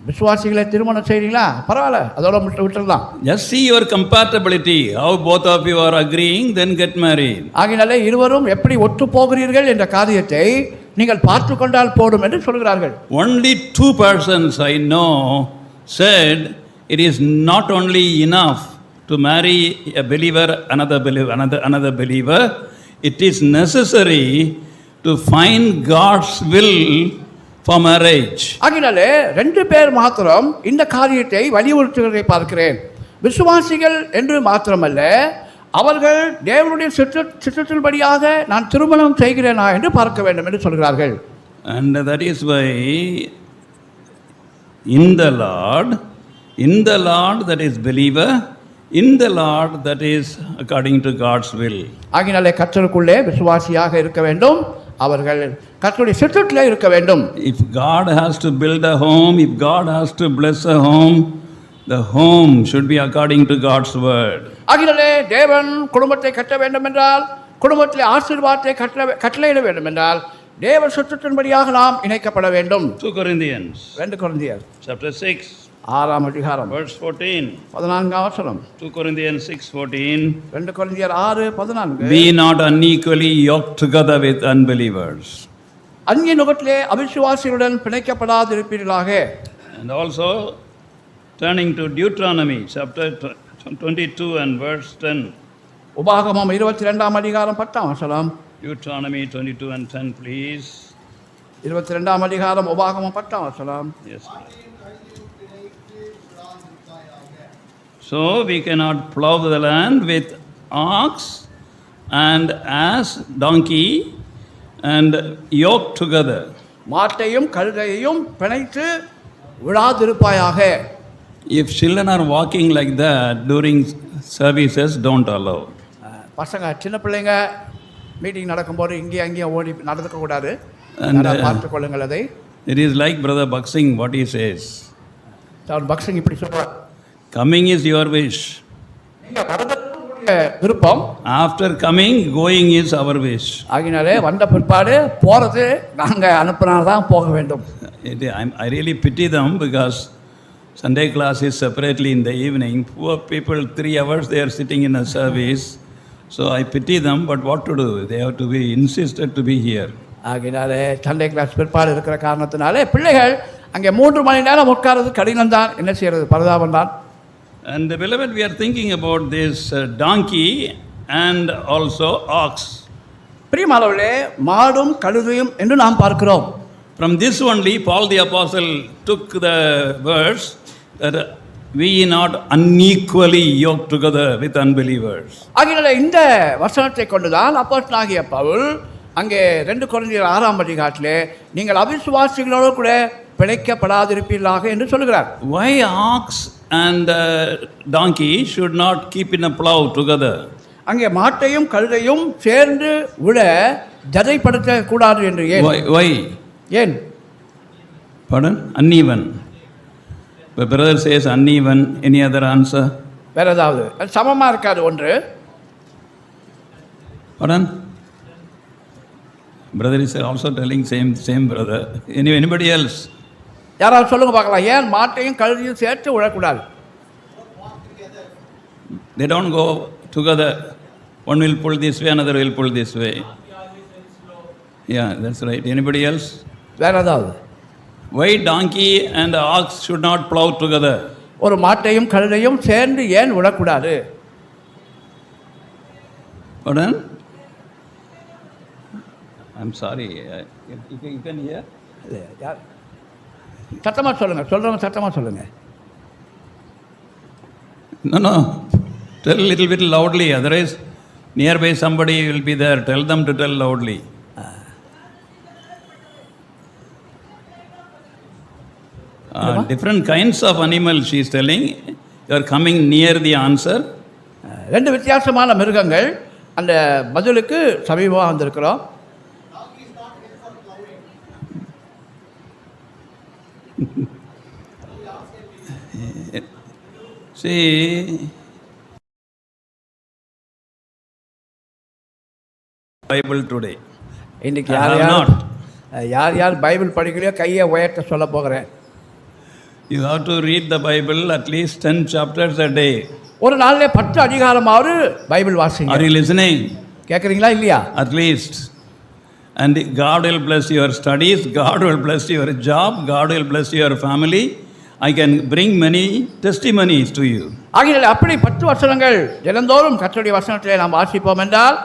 விசுவாசிகளை திருமணம் செய்றீங்களா? பரவாயில்ல, அதோட விட்டுறலாம். Just see your compatibility, how both of you are agreeing, then get married. ஆகினாலே இருவரும் எப்படி ஒத்து போகிறீர்கள் என்ற காரியத்தை நீங்கள் பார்த்து கொண்டால் போடும் என்று சொல்கிறார்கள். Only 2 persons I know said it is not only enough to marry a believer, another believer, it is necessary to find God's will for marriage. ஆகினாலே 2 பேர் மாத்திரம் இந்த காரியத்தை வலியுறுத்துவதை பார்க்கிறேன். விசுவாசிகள் என்று மாத்திரமல்ல, அவர்கள் தேவனுடைய சித்தத்தின்படியாக நான் திருமணம் செய்கிறேனா என்று பார்க்க வேண்டும் என்று சொல்கிறார்கள். And that is why in the Lord that is believer, in the Lord that is according to God's will. ஆகினாலே கர்த்தருக்குள்ளே விசுவாசியாக இருக்க வேண்டும், அவர்கள் கர்த்தருடைய சித்தத்திலே இருக்க வேண்டும். If God has to build a home, if God has to bless a home, the home should be according to God's word. ஆகினாலே தேவன் குடும்பத்தை கட்ட வேண்டும் என்றால், குடும்பத்திலே ஆசீர்வாதத்தை கட்டளையிட வேண்டும் என்றால், தேவ சித்தத்தின்படியாக நாம் இணைக்கப்பட வேண்டும். 2 Corinthians 2 கொரிந்தியர் chapter 6 6ஆம் அதிகாரம் verse 14. 14ஆம் வசனம். 2 Corinthians 6:14. 2 கொரிந்தியர் 6:14. Be not unequally yoked together with unbelievers. அந்நிய நுகத்திலே அவிசுவாசிகளுடன் பிணைக்கப்படாதிருப்பீர்களாக. And also turning to Deuteronomy chapter 22 and verse 10. உபாகமம் 22ஆம் அதிகாரம் 10ஆம் வசனம். Deuteronomy 22 and 10, please. 22ஆம் அதிகாரம் உபாகமம் 10ஆம் வசனம். Yes. So we cannot plow the land with ox and ass, donkey and yoke together. மாட்டையும் கழுதையையும் பிணைத்து விழாதிருப்பாயாக. If children are walking like that during services, don't allow. பசங்க சின்ன பிள்ளைங்க மீட்டிங் நடக்கும்போது இங்கே அங்கேயும் ஓடி நடந்துக்கக்கூடாது. And பார்த்து கொள்ளுங்கள் அதை. it is like Brother Buxing, what he says. Bakht Singh இப்படி சொல்றார். Coming is your wish. நீங்க வரதுக்கு விருப்பம். After coming, going is our wish. ஆகினாலே வந்த பிற்பாடு போறது நாங்க அனுப்பினால்தான் போக வேண்டும். I really pity them because Sunday class is separately in the evening. Poor people, 3 hours they are sitting in a service. So I pity them, but what to do? They have to be insisted to be here. ஆகினாலே Sunday class பிற்பாடு இருக்கிற காரணத்தினாலே பிள்ளைகள் அங்கே 3 மணி நேரம் உட்கார்றது கடினம் தான். என்ன செய்யறது, பரிதாபம் தான். And beloved, we are thinking about this donkey and also ox. பிரியமானவர்களே, மாடும் கழுதையும் என்று நாம் பார்க்கிறோம். From this only Paul the apostle took the verse that we not unequally yoked together with unbelievers. ஆகினாலே இந்த வசனத்தை கொண்டுதான் அப்போஸ்தலனாகிய பவுல் அங்கே 2 கொரிந்தியர் 6ஆம் அதிகாரத்திலே நீங்கள் அவிசுவாசிகளோடு கூட பிணைக்கப்படாதிருப்பீர்களாக என்று சொல்கிறார். Why ox and donkey should not keep in a plow together? அங்கே மாட்டையும் கழுதையும் சேர்ந்து விட ஜதைப்படுத்த கூடாது என்று ஏன்? Why? ஏன்? Pardon? Uneven. The brother says uneven. Any other answer? வேற ஏதாவது? சமமாக இருக்காது ஒன்று. Pardon? Brother is also telling same brother. Anybody else? யாராவது சொல்லுங்க பார்க்கலாம். ஏன் மாட்டையும் கழுதையும் சேர்த்து விடக்கூடாது? They don't go together. One will pull this way, another will pull this way. Yeah, that's right. Anybody else? வேற ஏதாவது? Why donkey and ox should not plow together? ஒரு மாட்டையும் கழுதையும் சேர்ந்து ஏன் விடக்கூடாது? Pardon? I'm sorry. You can hear? சத்தமாக சொல்லுங்க. சொல்றவங்க சத்தமாக சொல்லுங்க. No. Tell a little bit loudly. Otherwise, nearby somebody will be there. Tell them to tell loudly. Different kinds of animals she is telling. You are coming near the answer. 2 வித்தியாசமான மிருகங்கள், அந்த பதிலுக்கு சமீபமாக வந்திருக்கிறோம். See, Bible today. இன்னைக்கு I have not. யார் Bible படிக்கலையோ கையை உயர்த்த சொல்ல போகிறேன். You have to read the Bible at least 10 chapters a day. ஒரு நாளில் 10 அதிகாரமாவது பைபிள் வாசிங்க. Are you listening? கேட்குறீங்களா இல்லையா? At least. and God will bless your studies, God will bless your job, God will bless your family. I can bring many testimonies to you. ஆகையால் அப்படி 10 வசனங்கள் தினந்தோறும் கர்த்தருடைய வசனத்திலே நாம் வாசிப்போம் என்றால்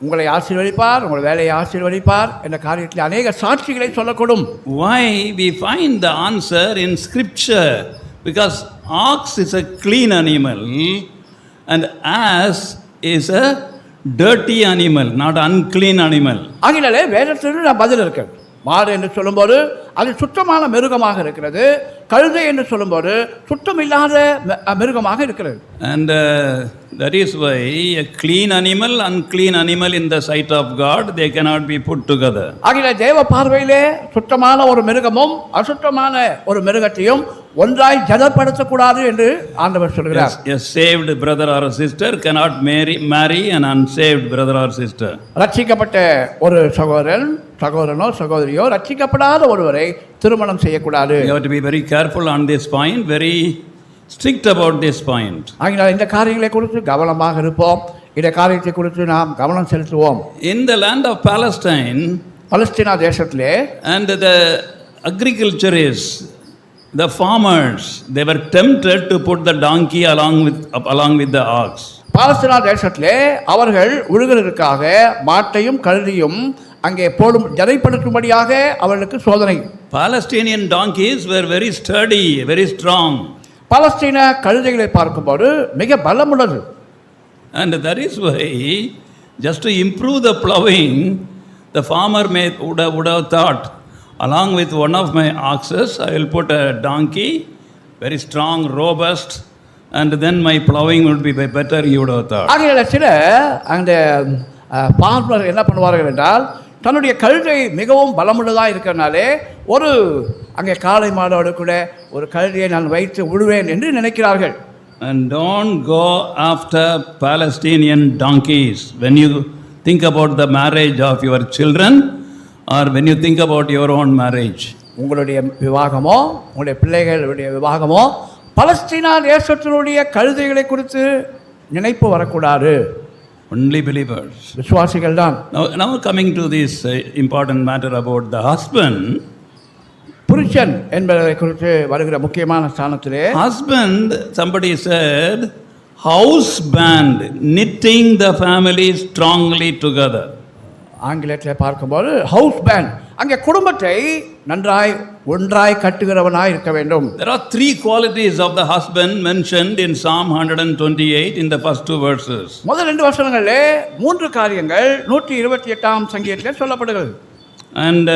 உங்களை ஆசீர்வதிப்பார், உங்கள் வேலையை ஆசீர்வதிப்பார் என்ற காரியத்தில் அநேக சாட்சிகளை சொல்லக்கூடும். Why we find the answer in scripture? Because ox is a clean animal and ass is a dirty animal, not unclean animal. ஆகையாலே வேதத்தில் பதில் இருக்கிறது. மாடு என்று சொல்லும்போது அது சுத்தமான மிருகமாக இருக்கிறது, கழுதை என்று சொல்லும்போது சுத்தம் இல்லாத மிருகமாக இருக்கிறது. And that is why a clean animal, unclean animal in the sight of God, they cannot be put together. ஆகையால் தேவ பார்வையிலே சுத்தமான ஒரு மிருகமும் அசுத்தமான ஒரு மிருகத்தையும் ஒன்றாய் ஜதப்படுத்தக்கூடாது என்று ஆண்டவர் சொல்கிறார். A saved brother or a sister cannot marry an unsaved brother or sister. ரட்சிக்கப்பட்ட ஒரு சகோதரனோ சகோதரியோ ரட்சிக்கப்படாத ஒருவரை திருமணம் செய்யக்கூடாது. You have to be very careful on this point, very strict about this point. ஆகையால் இந்த காரியங்களை குறித்து கவனமாக இருப்போம், இந்த காரியத்தை குறித்து நாம் கவனம் செலுத்துவோம். In the land of Palestine, Palestine தேசத்திலே and the agriculturists, the farmers, they were tempted to put the donkey along with the ox. Palestine தேசத்திலே அவர்கள் உழுகிறதுக்காக மாட்டையும் கழுதையும் அங்கே போடும் ஜதைப்படுத்தும்படியாக அவர்களுக்கு சோதனை. Palestinian donkeys were very sturdy, very strong. பாலஸ்தீன கழுதைகளை பார்க்கும்போது மிக பலமுள்ளது. And that is why, just to improve the plowing, the farmer would have thought, along with one of my oxes, I will put a donkey, very strong, robust, and then my plowing would be better, he would have thought. ஆகையால் சில அந்த farmer என்ன பண்ணுவார்கள் என்றால் தன்னுடைய கழுதை மிகவும் பலமுள்ளதாக இருக்கிறனாலே ஒரு அங்கே காளை மாடோடு கூட ஒரு கழுதையை நான் வைத்து விடுவேன் என்று நினைக்கிறார்கள். And don't go after Palestinian donkeys when you think about the marriage of your children or when you think about your own marriage. உங்களுடைய விவாகமோ உங்களுடைய பிள்ளைகளுடைய விவாகமோ பலஸ்தீனா தேசத்தினுடைய கழுதைகளை குறித்து நினைப்பு வரக்கூடாது. Only believers. விசுவாசிகள் தான். Now coming to this important matter about the husband. புருஷன் என்பதை குறித்து வருகிற முக்கியமான ஸ்தானத்திலே Husband, somebody said, house band, knitting the family strongly together. ஆங்கிலத்தில் பார்க்கும்போது ஹவுஸ் பேண்ட், அங்கே குடும்பத்தை நன்றாய் ஒன்றாய் கட்டுகிறவனாய் இருக்க வேண்டும். There are 3 qualities of the husband mentioned in Psalm 128 in the first 2 verses. முதல் 2 வசனங்களிலே 3 காரியங்கள் 128ஆம் சங்கீதத்திலே சொல்லப்படுகிறது. And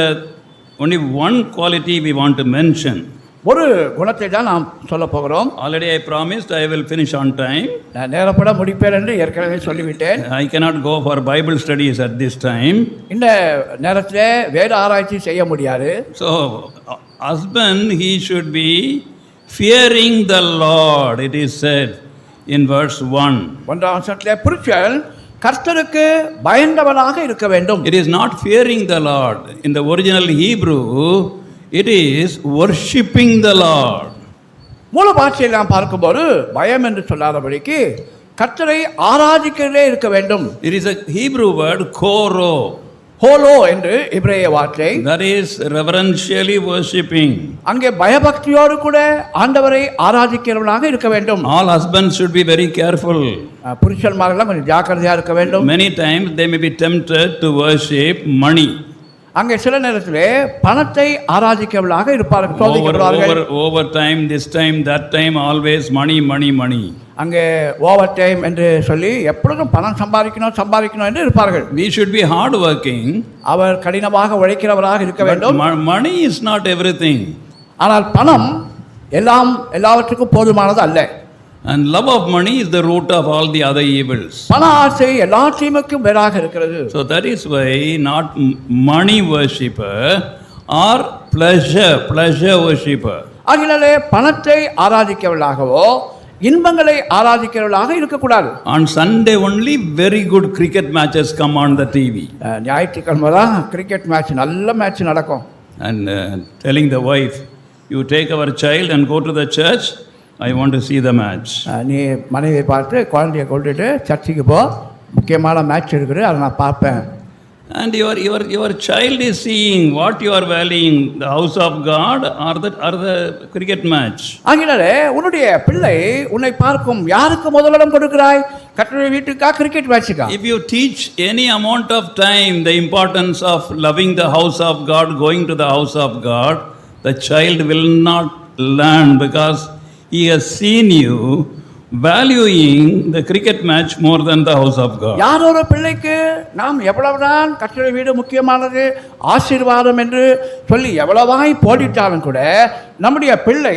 only one quality we want to mention. ஒரு குணத்தை தான் நாம் சொல்ல போகிறோம். Already I promised I will finish on time. நான் நேரப்பட முடிப்பேன் என்று ஏற்கனவே சொல்லிவிட்டேன். I cannot go for Bible studies at this time. இந்த நேரத்திலே வேத ஆராய்ச்சி செய்ய முடியாது. So husband, he should be fearing the Lord, it is said in verse 1. 1ஆம் வசனத்திலே புருஷன் கர்த்தருக்கு பயந்தவனாக இருக்க வேண்டும். It is not fearing the Lord. In the original Hebrew, it is worshipping the Lord. மூல பாஷையில் நாம் பார்க்கும்போது பயம் என்று சொல்லாதபடிக்கு கர்த்தரை ஆராதிக்கிறதே இருக்க வேண்டும். It is a Hebrew word, koro. Hollow என்று எபிரேய வார்த்தை. That is reverentially worshipping. அங்கே பயபக்தியோடு கூட ஆண்டவரை ஆராதிக்கிறவனாக இருக்க வேண்டும். All husbands should be very careful. புருஷன்மாரெல்லாம் கொஞ்சம் ஜாக்கிரதையாக இருக்க வேண்டும். Many times they may be tempted to worship money. அங்கே சில நேரத்திலே பணத்தை ஆராதிக்கிறவர்களாக இருப்பார்கள், சோதிக்கப்படுவார்கள். Over time, this time, that time, always money, money, money. அங்கே ஓவர் டைம் என்று சொல்லி எப்பொழுதும் பணம் சம்பாதிக்கணும் என்று இருப்பார்கள். We should be hard working. அவர் கடினமாக உழைக்கிறவராக இருக்க வேண்டும். Money is not everything. ஆனால் பணம் எல்லாவற்றுக்கும் போதுமானது அல்ல. And love of money is the root of all the other evils. பண ஆசை எல்லா தீமைக்கும் வேறாக இருக்கிறது. So that is why not money worshipper or pleasure worshipper. ஆகினாலே பணத்தை ஆராதிக்கிறவர்களாகவோ இன்பங்களை ஆராதிக்கிறவர்களாக இருக்கக்கூடாது. On Sunday only very good cricket matches come on the TV. ஞாயிற்றுக்கிழமை தான் கிரிக்கெட் மேட்ச், நல்ல மேட்ச் நடக்கும். And telling the wife, you take our child and go to the church, I want to see the match. நீ மனைவியை பார்த்து குழந்தைய கொண்டுட்டு சர்ச்சுக்கு போ, முக்கியமான மேட்ச் இருக்குது, அதை நான் பார்ப்பேன். And your child is seeing what you are valuing, the house of God or the cricket match. ஆகினாலே உன்னுடைய பிள்ளை உன்னை பார்க்கும், யாருக்கு முதலிடம் கொடுக்கிறாய்? கர்த்தருடைய வீட்டுக்கா, cricket மேட்சுக்கா? If you teach any amount of time the importance of loving the house of God, going to the house of God, the child will not learn because he has seen you valuing the cricket match more than the house of God. யார் ஒரு பிள்ளைக்கு நாம் எவ்வளவுதான் கர்த்தருடைய வீடு முக்கியமானது, ஆசீர்வாதம் என்று சொல்லி எவ்வளவாய் போடிட்டாலும் கூட நம்முடைய பிள்ளை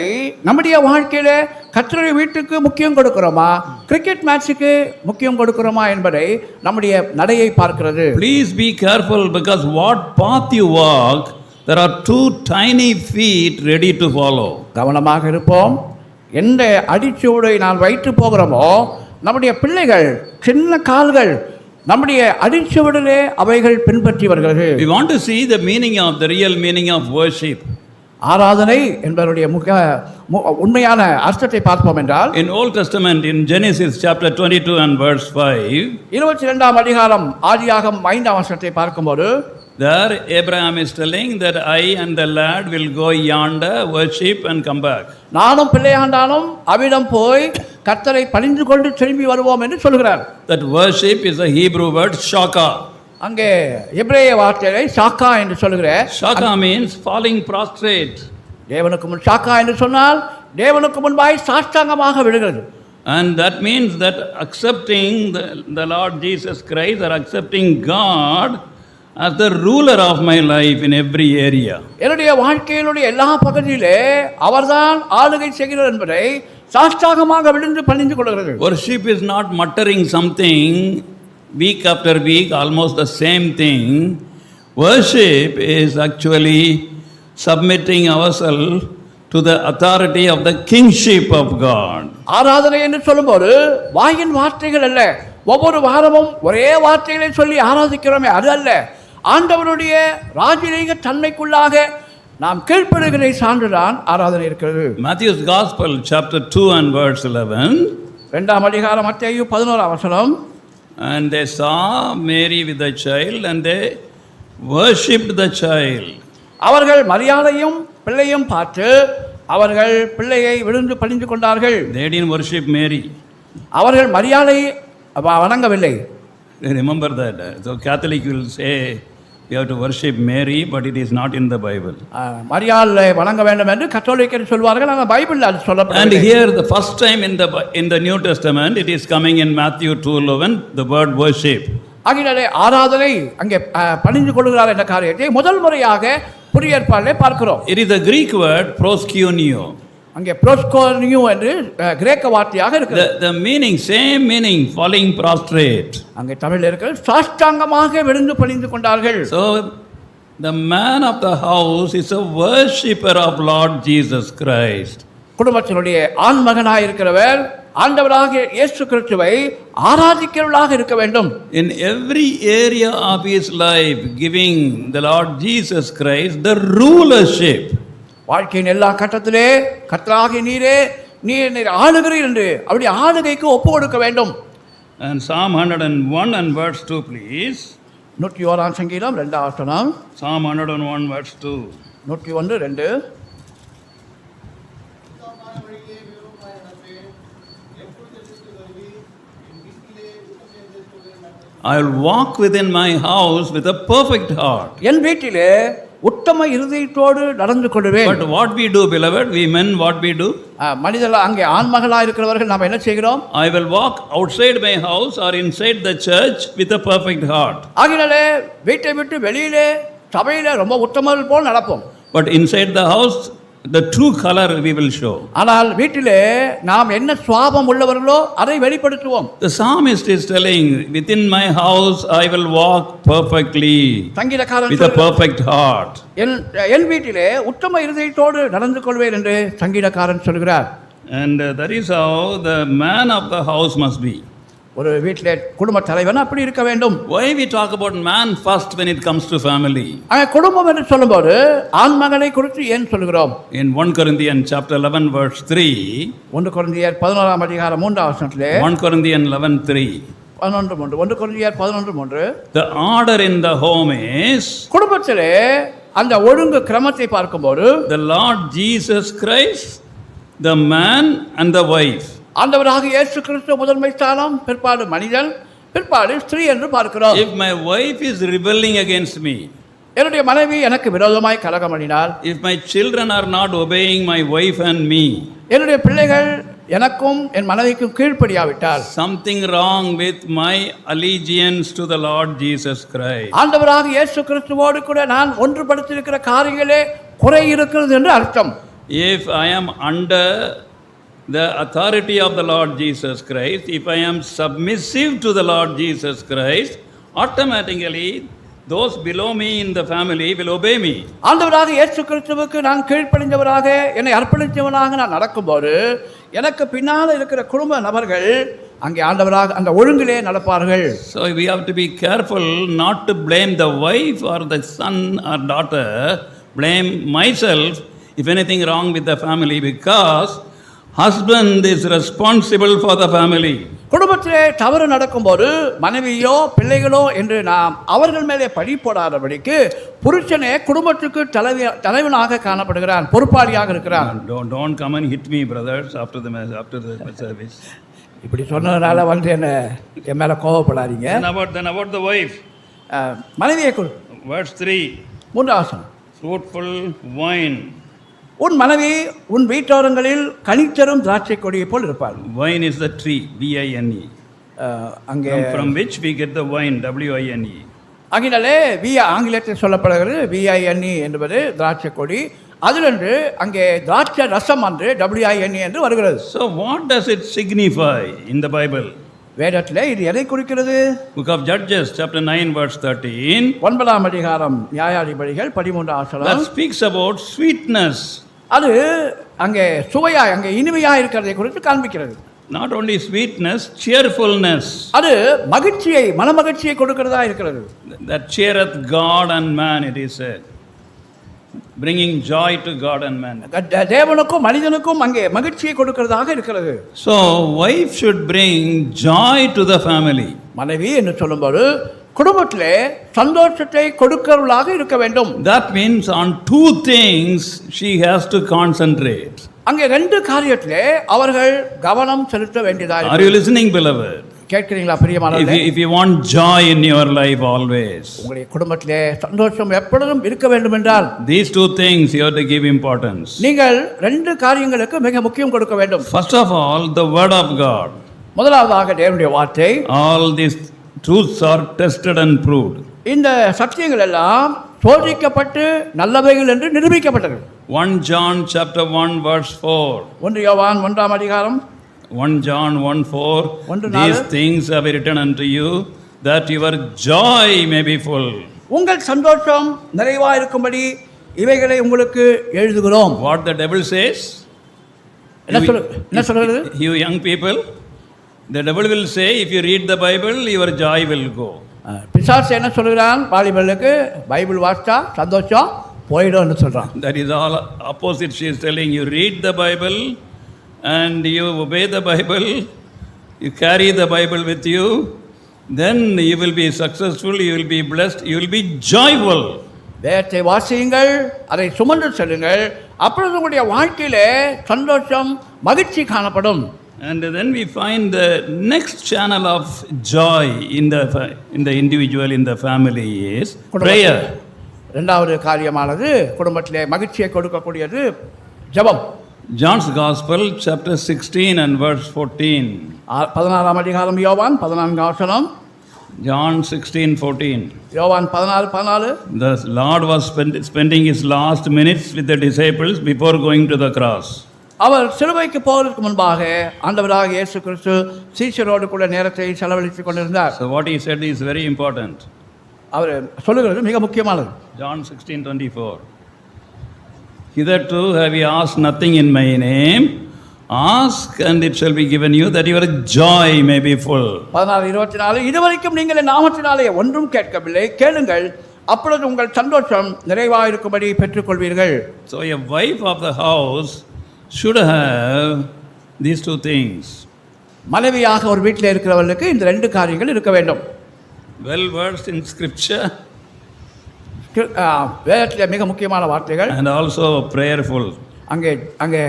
நம்முடைய வாழ்க்கையில கர்த்தருடைய வீட்டுக்கு முக்கியம் கொடுக்கிறோமா, கிரிக்கெட் மேட்சுக்கு முக்கியம் கொடுக்கிறோமா என்பதை நம்முடைய நடையை பார்க்கிறது. Please be careful because what path you walk, there are two tiny feet ready to follow. கவனமாக இருப்போம். எந்த அடிச்சுவடை நான் வைத்து போகிறோமோ நம்முடைய பிள்ளைகள் சின்ன கால்கள் நம்முடைய அடிச்சுவடிலே அவைகள் பின்பற்றி வருகிறது. We want to see the real meaning of worship. ஆராதனை என்பதனுடைய உண்மையான அர்த்தத்தை பார்ப்போம் என்றால், In Old Testament, in Genesis chapter 22 and verse 5, 22ஆம் அதிகாரம் ஆதியாகமம் 5ஆம் வசனத்தை பார்க்கும்போது, there Abraham is telling that I and the lad will go yonder, worship and come back. நானும் பிள்ளையாண்டாலும் அவிடம் போய் கர்த்தரை பணிந்து கொண்டு திரும்பி வருவோம் என்று சொல்கிறார். That worship is a Hebrew word shaka. அங்கே எபிரேய வார்த்தையை ஷாக்கா என்று சொல்கிறார். Shaka means falling prostrate. தேவனுக்கு முன் ஷாக்கா என்று சொன்னால் தேவனுக்கு முன்பாய் சாஷ்டாங்கமாக விழுகிறது. And that means that accepting the Lord Jesus Christ or accepting God as the ruler of my life in every area. என்னுடைய வாழ்க்கையினுடைய எல்லா பகுதியிலே அவர்தான் ஆளுகை செய்கிறார் என்பதை சாஷ்டாங்கமாக விழுந்து பணிந்து கொள்கிறது. Worship is not muttering something week after week, almost the same thing. Worship is actually submitting ourselves to the authority of the kingship of God. ஆராதனை என்று சொல்லும்போது வாயின் வார்த்தைகள் அல்ல, ஒவ்வொரு வாரமும் ஒரே வார்த்தைகளை சொல்லி ஆராதிக்கிறோமே அது அல்ல, ஆண்டவருடைய ராஜரீக தன்மைக்குள்ளாக நாம் கீழ்ப்படுகிற சான்றுதான் ஆராதனை இருக்கிறது. Matthew's Gospel chapter 2 and verse 11. 2ஆம் அதிகாரம் மத்தேயு 11ஆம் வசனம். And they saw Mary with the child and they worshipped the child. அவர்கள் மரியாதையும் பிள்ளையும் பார்த்து அவர்கள் பிள்ளையை விழுந்து பணிந்து கொண்டார்கள். They didn't worship Mary. அவர்கள் மரியாதையை வணங்கவில்லை. Remember that. So Catholic will say we have to worship Mary, but it is not in the Bible. மரியாதை வணங்க வேண்டும் என்று கத்தோலிக்கர் சொல்வார்கள், ஆனால் பைபிளில் அது And சொல்லப்படவில்லை. here the first time in the New Testament it is coming in Matthew 2:11, the word worship. ஆகினாலே ஆராதனை அங்கே பணிந்து கொள்கிறார் என்ற காரியத்தை முதல் முறையாக புதிய ஏற்பாட்டிலே பார்க்கிறோம். It is a Greek word proskuneo. அங்கே ப்ரோஸ்கோனியோ என்று கிரேக்க வார்த்தையாக இருக்குது. The meaning, same meaning, falling prostrate. அங்கே தமிழில் இருக்கிறது சாஷ்டாங்கமாக விழுந்து பணிந்து கொண்டார்கள். So the man of the house is a worshipper of Lord Jesus Christ. குடும்பத்தினுடைய ஆண் மகனாக இருக்கிறவர் ஆண்டவராக இயேசு கிறிஸ்துவை ஆராதிக்கிறவர்களாக இருக்க வேண்டும். In every area of his life, giving the Lord Jesus Christ the rulership. வாழ்க்கையின் எல்லா கட்டத்திலே கர்த்தராகிய நீர் ஆளுகிறீர் என்று அப்படி ஆளுகைக்கு ஒப்பு கொடுக்க வேண்டும். And Psalm 101 and verse 2, please. 101ஆம் சங்கீதம் 2ஆம் வசனம். Psalm 101 verse 2. 101 2. I will walk within my house with a perfect heart. என் வீட்டிலே உத்தம இருதயத்தோடு நடந்து கொள்வேன். But what we do, beloved, we men, what we do? மனிதர்கள் அங்கே ஆண்மகளாக இருக்கிறவர்கள் நாம் என்ன செய்கிறோம்? I will walk outside my house or inside the church with a perfect heart. ஆகினாலே வீட்டை விட்டு வெளியிலே சபையிலே ரொம்ப உத்தமர்கள் போல் நடப்போம். But inside the house, the true color we will show. ஆனால் வீட்டிலே நாம் என்ன சுபாவம் உள்ளவர்களோ அதை வெளிப்படுத்துவோம். The psalmist is telling, within my house I will walk perfectly with a perfect heart. என் வீட்டிலே உத்தம இருதயத்தோடு நடந்து கொள்வேன் என்று சங்கீதக்காரன் சொல்கிறார். And that is how the man of the house must be. ஒரு வீட்டிலே குடும்ப தலைவன் அப்படி இருக்க வேண்டும். Why we talk about man first when it comes to family? குடும்பம் என்று சொல்லும்போது ஆண்மகனை குறித்து ஏன் சொல்கிறோம்? In 1 Corinthians chapter 11 verse 3. 1 கொரிந்தியர் 11ஆம் அதிகாரம் 3ஆம் வசனத்திலே 1 Corinthians 11:3. 11:3 1 கொரிந்தியர் 11:3 The order in the home is குடும்பத்திலே அந்த ஒழுங்கு கிரமத்தை பார்க்கும்போது the Lord Jesus Christ, the man and the wife. ஆண்டவராக இயேசு கிறிஸ்து முதன்மை ஸ்தானம், பிற்பாடு மனிதன், பிற்பாடு ஸ்திரீ என்று பார்க்கிறோம். If my wife is rebelling against me, என்னுடைய மனைவி எனக்கு விரோதமாய் கலகம் பண்ணினார், if my children are not obeying my wife and me, என்னுடைய பிள்ளைகள் எனக்கும் என் மனைவிக்கும் கீழ்ப்படியாவிட்டால், something wrong with my allegiance to the Lord Jesus Christ. ஆண்டவராக இயேசு கிறிஸ்துவோடு கூட நான் ஒன்றுபடுத்தியிருக்கிற காரியங்களே குறை இருக்கிறது என்று அர்த்தம். If I am under the authority of the Lord Jesus Christ, if I am submissive to the Lord Jesus Christ, automatically those below me in the family will obey me. ஆண்டவராக இயேசு கிறிஸ்துவுக்கு நான் கீழ்ப்படிந்தவராக, என்னை அர்ப்பணித்தவனாக நான் நடக்கும்போது எனக்கு பின்னால் இருக்கிற குடும்ப நபர்கள் அங்கே ஆண்டவராக அந்த ஒழுங்கிலே நடப்பார்கள். So we have to be careful not to blame the wife or the son or daughter, blame myself if anything wrong with the family, because husband is responsible for the family. குடும்பத்திலே தவறு நடக்கும்போது மனைவியோ பிள்ளைகளோ என்று நாம் அவர்கள் மேலே பழி போடாதபடிக்கு புருஷனே குடும்பத்துக்கு தலைவனாக காணப்படுகிறான், பொறுப்பாளியாக இருக்கிறான். Don't come and hit me, brothers, after the service. இப்படி சொன்னதுனால வந்து என்ன என் மேலே கோவப்படாதீங்க. Then about the wife. மனைவியை Verse 3. 3 வசனம். Fruitful wine. உன் மனைவி உன் வீட்டோரங்களில் கனித்தரும் திராட்சை கொடியை போல் இருப்பாள். Wine is the tree, VINE. அங்கே from which we get the wine, WINE. ஆங்கிலே ஆங்கிலத்தில் சொல்லப்படுகிறது VINE என்பது திராட்சை கொடி. அதிலிருந்து அங்கே திராட்சை ரசம் என்று WINE என்று வருகிறது. So what does it signify in the Bible? வேதத்திலே இது எதை குறிக்கிறது? Book of Judges chapter 9 verse 13. 9ஆம் அதிகாரம் நியாயாதிபதிகள் 13ஆம் வசனம். That speaks about sweetness. அது அங்கே சுவையாய், அங்கே இனிமையாய் இருக்கிறதை குறித்து காண்பிக்கிறது. Not only sweetness, cheerfulness. அது மகிழ்ச்சியை, மனமகிழ்ச்சியை கொடுக்கிறதா இருக்கிறது. That cheereth God and man, it is said. Bringing joy to God and man. தேவனுக்கும் மனிதனுக்கும் அங்கே மகிழ்ச்சியை கொடுக்கிறதாக இருக்கிறது. So wife should bring joy to the family. மனைவி என்று சொல்லும்போது குடும்பத்திலே சந்தோஷத்தை கொடுக்கிறவளாக இருக்க வேண்டும். That means on two things she has to concentrate. அங்கே 2 காரியத்திலே அவர்கள் கவனம் செலுத்த வேண்டியதாக. Are you listening, beloved? கேட்கிறீங்களா பிரியமானவர்களே? If you want joy in your life always, உங்களுடைய குடும்பத்திலே சந்தோஷம் எப்பொழுதும் இருக்க வேண்டும் என்றால் these two things you have to give importance. நீங்கள் 2 காரியங்களுக்கு மிக முக்கியம் கொடுக்க வேண்டும். First of all, the word of God. முதலாவதாக தேவனுடைய வார்த்தை. All these truths are tested and proved. இந்த சத்தியங்கள் எல்லாம் சோதிக்கப்பட்டு நல்லவைகள் என்று நிரூபிக்கப்பட்டது. 1 John chapter 1 verse 4. 1 யோவான் 1ஆம் அதிகாரம் 1 John 1:4. 1:4. These things have I written unto you, that your joy may be full. உங்கள் சந்தோஷம் நிறைவா இருக்கும்படி இவைகளை உங்களுக்கு எழுதுகிறோம். What the devil says? என்ன சொல்றது? You young people, the devil will say, if you read the Bible, your joy will go. பிசாசு என்ன சொல்கிறான்? வாலிபர்களுக்கு பைபிள் வாசித்தா சந்தோஷம் போயிடும்னு சொல்றான். That is all opposite. She is telling you, read the Bible and you obey the Bible, you carry the Bible with you, then you will be successful, you will be blessed, you will be joyful. வேதத்தை வாசியுங்கள், அதை சுமந்து செல்லுங்கள், அப்பொழுது உங்களுடைய வாழ்க்கையிலே சந்தோஷம் மகிழ்ச்சி காணப்படும். And then we find the next channel of joy in the individual, in the family is prayer. இரண்டாவது காரியமானது குடும்பத்திலே மகிழ்ச்சியை கொடுக்கக்கூடியது ஜெபம். John's Gospel chapter 16 and verse 14. 16ஆம் அதிகாரம் யோவான் 14ஆம் வசனம். John 16:14. யோவான் 14:14. The Lord was spending his last minutes with the disciples before going to the cross. அவர் சிலுவைக்கு போவதற்கு முன்பாக ஆண்டவராக இயேசு கிறிஸ்து சீஷரோடு கூட நேரத்தை செலவழித்துக் கொண்டிருந்தார். So what he said is very important. அவர் சொல்லுகிறது மிக முக்கியமானது. John 16:24. Hitherto have ye asked nothing in my name, ask and it shall be given you, that your joy may be full. 16:24. இதுவரைக்கும் நீங்கள் என் நாமத்தினாலே ஒன்றும் கேட்கவில்லை, கேளுங்கள், அப்பொழுது உங்கள் சந்தோஷம் நிறைவாக இருக்கும்படி பெற்றுக்கொள்வீர்கள். So a wife of the house should have these two things. மனைவியாக ஒரு வீட்டில் இருக்கிறவர்களுக்கு இந்த 2 காரியங்கள் இருக்க வேண்டும். Well versed in scripture வேதத்தில் மிக முக்கியமான வார்த்தைகள். and also prayerful. அங்கே அங்கே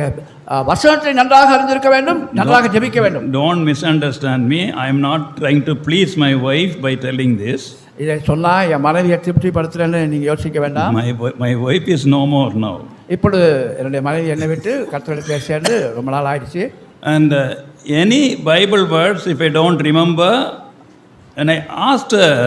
வசனத்தை நன்றாக அறிந்திருக்க வேண்டும், நன்றாக ஜெபிக்க வேண்டும். Don't misunderstand me. I am not trying to please my wife by telling this. இதை சொன்னால் என் மனைவியை திருப்திப்படுத்துறேன்னு நீங்கள் யோசிக்க வேண்டாம். My wife is no more now. இப்பொழுது என்னுடைய மனைவி என்னை விட்டு கர்த்தரிடத்தில் சேர்ந்து ரொம்ப நாள் ஆயிடுச்சு. And any Bible words, if I don't remember, and I asked her,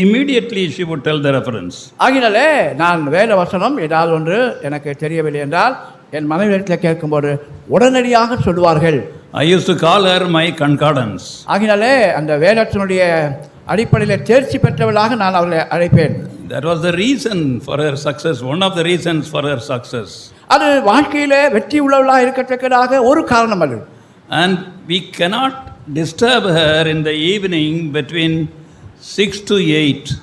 immediately she would tell the reference. ஆகினாலே நான் வேத வசனம் ஏதாவது ஒன்று எனக்கு தெரியவில்லை என்றால் என் மனைவியிடத்தில் கேட்கும்போது உடனடியாக சொல்லுவார்கள். I used to call her my concordance. ஆகினாலே அந்த வேதத்தினுடைய அடிப்படையில் தேர்ச்சி பெற்றவளாக நான் அவளை அழைப்பேன். That was the reason for her success, one of the reasons for her success. அது வாழ்க்கையிலே வெற்றி உள்ளவளாக இருக்கத்தக்கதாக ஒரு காரணம் அது. And we cannot disturb her in the evening between 6 to 8.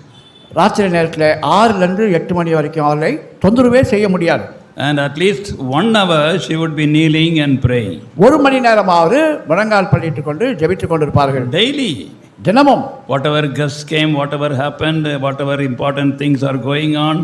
ராத்திரி நேரத்தில் 6லிருந்து 8 மணி வரைக்கும் அவளை தொந்தரவே செய்ய முடியாது. And at least 1 hour she would be kneeling and praying. 1 மணி நேரமாவது முழங்கால் படிட்டுக் கொண்டு ஜெபித்துக் கொண்டிருப்பார்கள். Daily. தினமும். Whatever guests came, whatever happened, whatever important things are going on,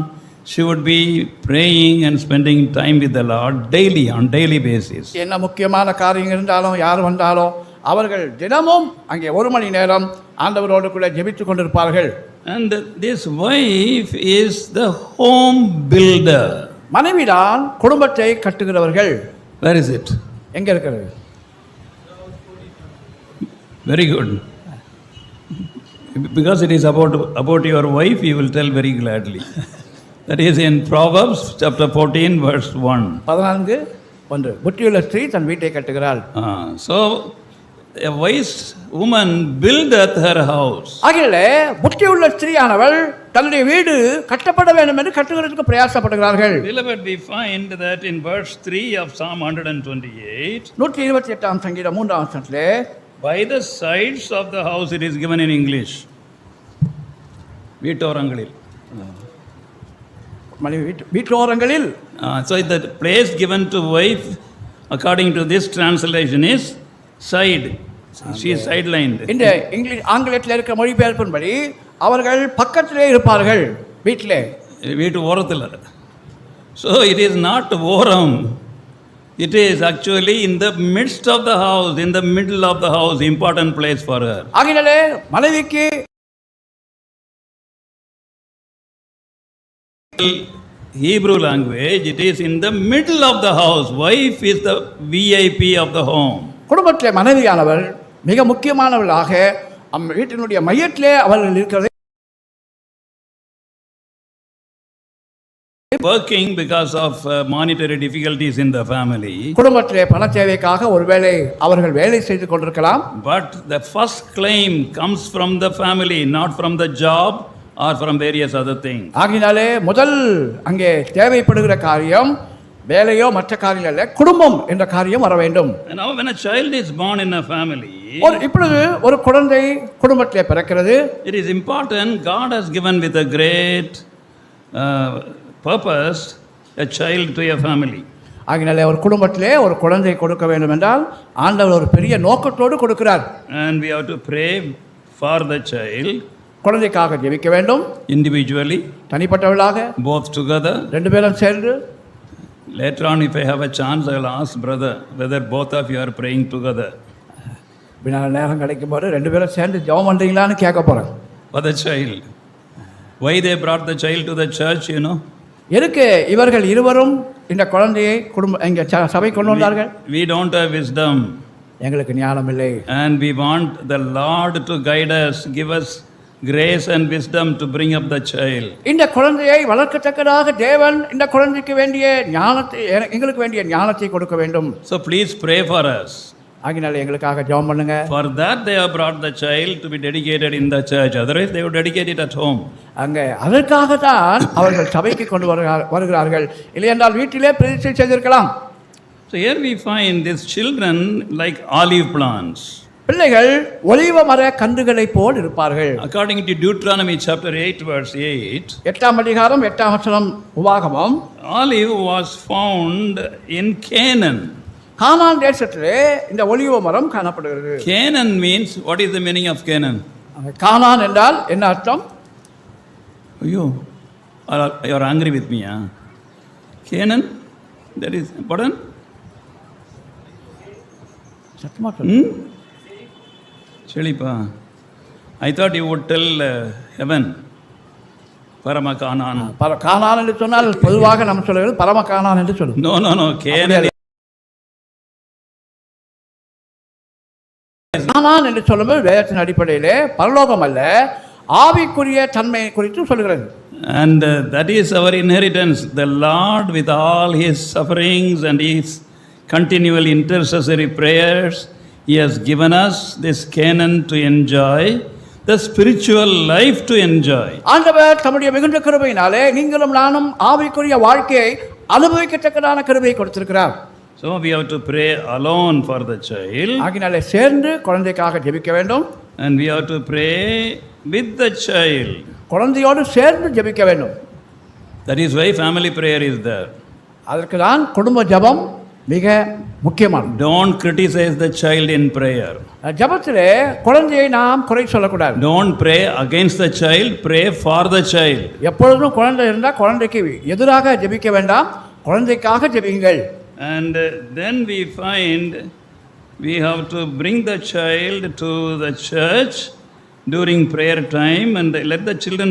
she would be praying and spending time with the Lord daily, on daily basis. என்ன முக்கியமான காரியம் இருந்தாலும் யார் வந்தாலும் அவர்கள் தினமும் அங்கே 1 மணி நேரம் ஆண்டவரோடு கூட ஜெபித்துக் கொண்டிருப்பார்கள். And this wife is the home builder. மனைவிதான் குடும்பத்தை கட்டுகிறவர்கள். Where is it? எங்க இருக்கிறது? Very good. Because it is about your wife, you will tell very gladly. That is in Proverbs chapter 14 verse 1. 14:1. புத்தியுள்ள ஸ்திரீ தன் வீட்டை கட்டுகிறாள். So a wise woman buildeth her house. ஆகிலே புத்தியுள்ள ஸ்திரீயானவள் தன்னுடைய வீடு கட்டப்பட வேண்டும் என்று கட்டுகிறதுக்கு பிரயாசப்படுகிறார்கள். Beloved, we find that in verse 3 of Psalm 128, 128ஆம் சங்கீதம் 3ஆம் வசனத்திலே, by the sides of the house, it is given in English. வீட்டோரங்களில். வீட்டோரங்களில். So the place given to wife, according to this translation, is side. She is sidelined. இந்த English ஆங்கிலத்தில் இருக்க மொழிபெயர்ப்பின்படி அவர்கள் பக்கத்திலே இருப்பார்கள் வீட்டிலே. வீட்டு ஓரத்தில். So it is not ஓரம். It is actually in the midst of the house, in the middle of the house, important place for her. ஆகினாலே மனைவிக்கு Hebrew language, it is in the middle of the house. Wife is the VIP of the home. குடும்பத்திலே மனைவியானவள் மிக முக்கியமானவளாக வீட்டினுடைய மையத்திலே அவர்கள் இருக்கிறது. Working because of monetary difficulties in the family. குடும்பத்திலே பண தேவைக்காக ஒருவேளை அவர்கள் வேலை செய்து கொண்டிருக்கலாம். But the first claim comes from the family, not from the job or from various other things. ஆகினாலே முதல் அங்கே தேவைப்படுகிற காரியம் வேலையோ மற்ற காரியம் அல்ல, குடும்பம் என்ற காரியம் வர வேண்டும். Now when a child is born in a family, இப்பொழுது ஒரு குழந்தை குடும்பத்திலே பிறக்கிறது. it is important. God has given with a great purpose a child to a family. ஆகினாலே ஒரு குடும்பத்திலே ஒரு குழந்தை கொடுக்க வேண்டும் என்றால் ஆண்டவர் ஒரு பெரிய நோக்கத்தோடு கொடுக்கிறார். And we have to pray for the child. குழந்தைக்காக ஜெபிக்க வேண்டும். Individually, தனிப்பட்டவளாக, both together. 2 பேரும் சேர்ந்து. Later on, if I have a chance, I will ask brother whether both of you are praying together. பின்னால் நேரம் கிடைக்கும் போது 2 பேரும் சேர்ந்து ஜெபம் பண்றீங்களான்னு கேட்க போறேன். For the child. Why they brought the child to the church, you know? எதுக்கு இவர்கள் இருவரும் இந்த குழந்தையை இங்க சபை கொண்டு வந்தார்கள்? We don't have wisdom. எங்களுக்கு ஞானம் இல்லை. And we want the Lord to guide us, give us grace and wisdom to bring up the child. இந்த குழந்தையை வளர்க்கத்தக்கதாக தேவன் இந்த குழந்தைக்கு வேண்டிய ஞானத்தை, எங்களுக்கு வேண்டிய ஞானத்தை கொடுக்க வேண்டும். So please pray for us. ஆகினால எங்களுக்காக ஜெபம் பண்ணுங்க. For that they have brought the child to be dedicated in the church. Otherwise they would dedicate it at home. அங்கே அதற்காக தான் அவர்கள் சபைக்கு கொண்டு வருகிறார்கள். இல்லையென்றால் வீட்டிலே பிரதிஷ்டை செய்திருக்கலாம். So here we find these children like olive plants. பிள்ளைகள் ஒலிவ மர கன்றுகளை போல் இருப்பார்கள். According to Deuteronomy chapter 8 verse 8, 8ஆம் அதிகாரம் 8ஆம் வசனம் உபாகமம், olive was found in Canaan. கானான் தேசத்திலே இந்த ஒலிவ மரம் காணப்படுகிறது. Canaan means, what is the meaning of Canaan? கானான் என்றால் என்ன அர்த்தம்? You are angry with me, huh? Canaan, that is, pardon? சத்தமா Chelipa. I thought you would tell heaven. Parama Canaan. கானான் என்று சொன்னால் பொதுவாக நம்ம சொல்லுவது பரம கானான் என்று சொல்லுவோம். No. Canaan. கானான் என்று சொல்லும்போது வேதத்தின் அடிப்படையிலே பரலோகம் அல்ல, ஆவிக்குரிய தன்மை குறித்து சொல்கிறது. And that is our inheritance. The Lord, with all his sufferings and his continual intercessory prayers, he has given us this Canaan to enjoy, the spiritual life to enjoy. ஆண்டவர் தம்முடைய மிகுந்த கிருபையினாலே நீங்களும் நானும் ஆவிக்குரிய வாழ்க்கையை அனுபவிக்கத்தக்கதான கிருபையை கொடுத்திருக்கிறார். So we have to pray alone for the child. ஆகினாலே சேர்ந்து குழந்தைக்காக ஜெபிக்க வேண்டும். And we have to pray with the child. குழந்தையோடு சேர்ந்து ஜெபிக்க வேண்டும். That is why family prayer is there. அதற்கு தான் குடும்ப ஜெபம் மிக முக்கியமானது. Don't criticize the child in prayer. ஜெபத்திலே குழந்தையை நாம் குறை சொல்லக்கூடாது. Don't pray against the child, pray for the child. எப்பொழுதும் குழந்தை இருந்தால் குழந்தைக்கு எதிராக ஜெபிக்க வேண்டாம், குழந்தைக்காக ஜெபியுங்கள். And then we find we have to bring the child to the church during prayer time and let the children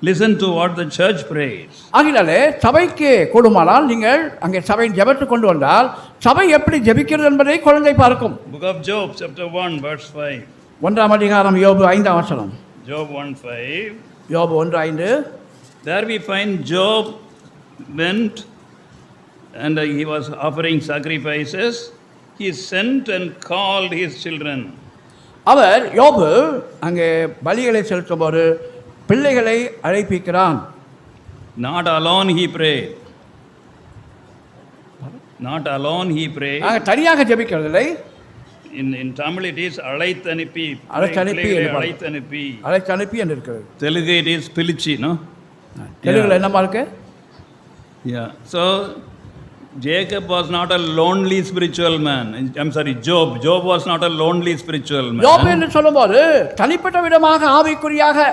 listen to what the church prays. ஆகினாலே சபைக்கு கூடுமானால் நீங்கள் அங்கே சபையின் ஜெபத்தை கொண்டு வந்தால் சபை எப்படி ஜெபிக்கிறது என்பதை குழந்தை பார்க்கும். Book of Job, chapter 1, verse 5. 1ஆம் அதிகாரம் யோபு 5ஆம் வசனம். Job 1:5. யோபு 1:5. There we find Job went and he was offering sacrifices. He sent and called his children. அவர் யோபு அங்கே பலிகளை செலுத்தும்போது பிள்ளைகளை அழைப்பிக்கிறான். Not alone he prayed. Not alone he prayed. தனியாக ஜெபிக்கிறதில்லை. In Tamil it is அழைத்தனுப்பி. அழைத்தனுப்பி என்று இருக்கிறது. Telugu it is pilichi, no? தெலுங்குல என்னமா இருக்கு? Yeah. So Jacob was not a lonely spiritual man. I'm sorry, Job was not a lonely spiritual man. யோபு என்று சொல்லும்போது தனிப்பட்ட விதமாக ஆவிக்குரியாக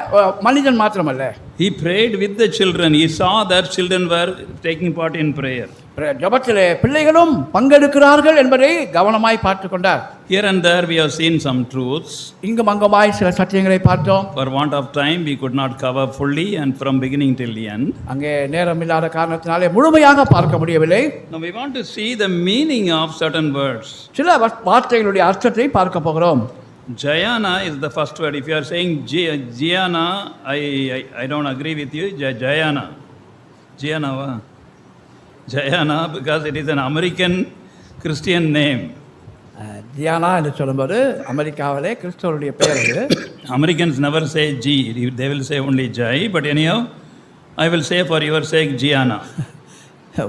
மனிதன் மாத்திரமல்ல. He prayed with the children. He saw that children were taking part in prayer. ஜெபத்திலே பிள்ளைகளும் பங்கெடுக்கிறார்கள் என்பதை கவனமாய் பார்த்து கொண்டார். Here and there we have seen some truths. இங்கும் அங்குமாய் சில சத்தியங்களை பார்த்தோம். For want of time we could not cover fully and from beginning till the end. அங்கே நேரம் இல்லாத காரணத்தினாலே முழுமையாக பார்க்க முடியவில்லை. Now we want to see the meaning of certain words. சில வார்த்தைகளுடைய அர்த்தத்தை பார்க்க போகிறோம். Jayana is the first word. If you are saying Jayana, I don't agree with you. Jayana. Jayana, because it is an American Christian name. ஜியானா என்று சொல்லும்போது அமெரிக்காவிலே கிறிஸ்தவருடைய பெயர் அது. Americans never say G, they will say only Jai, but anyhow, I will say for your sake Jayana.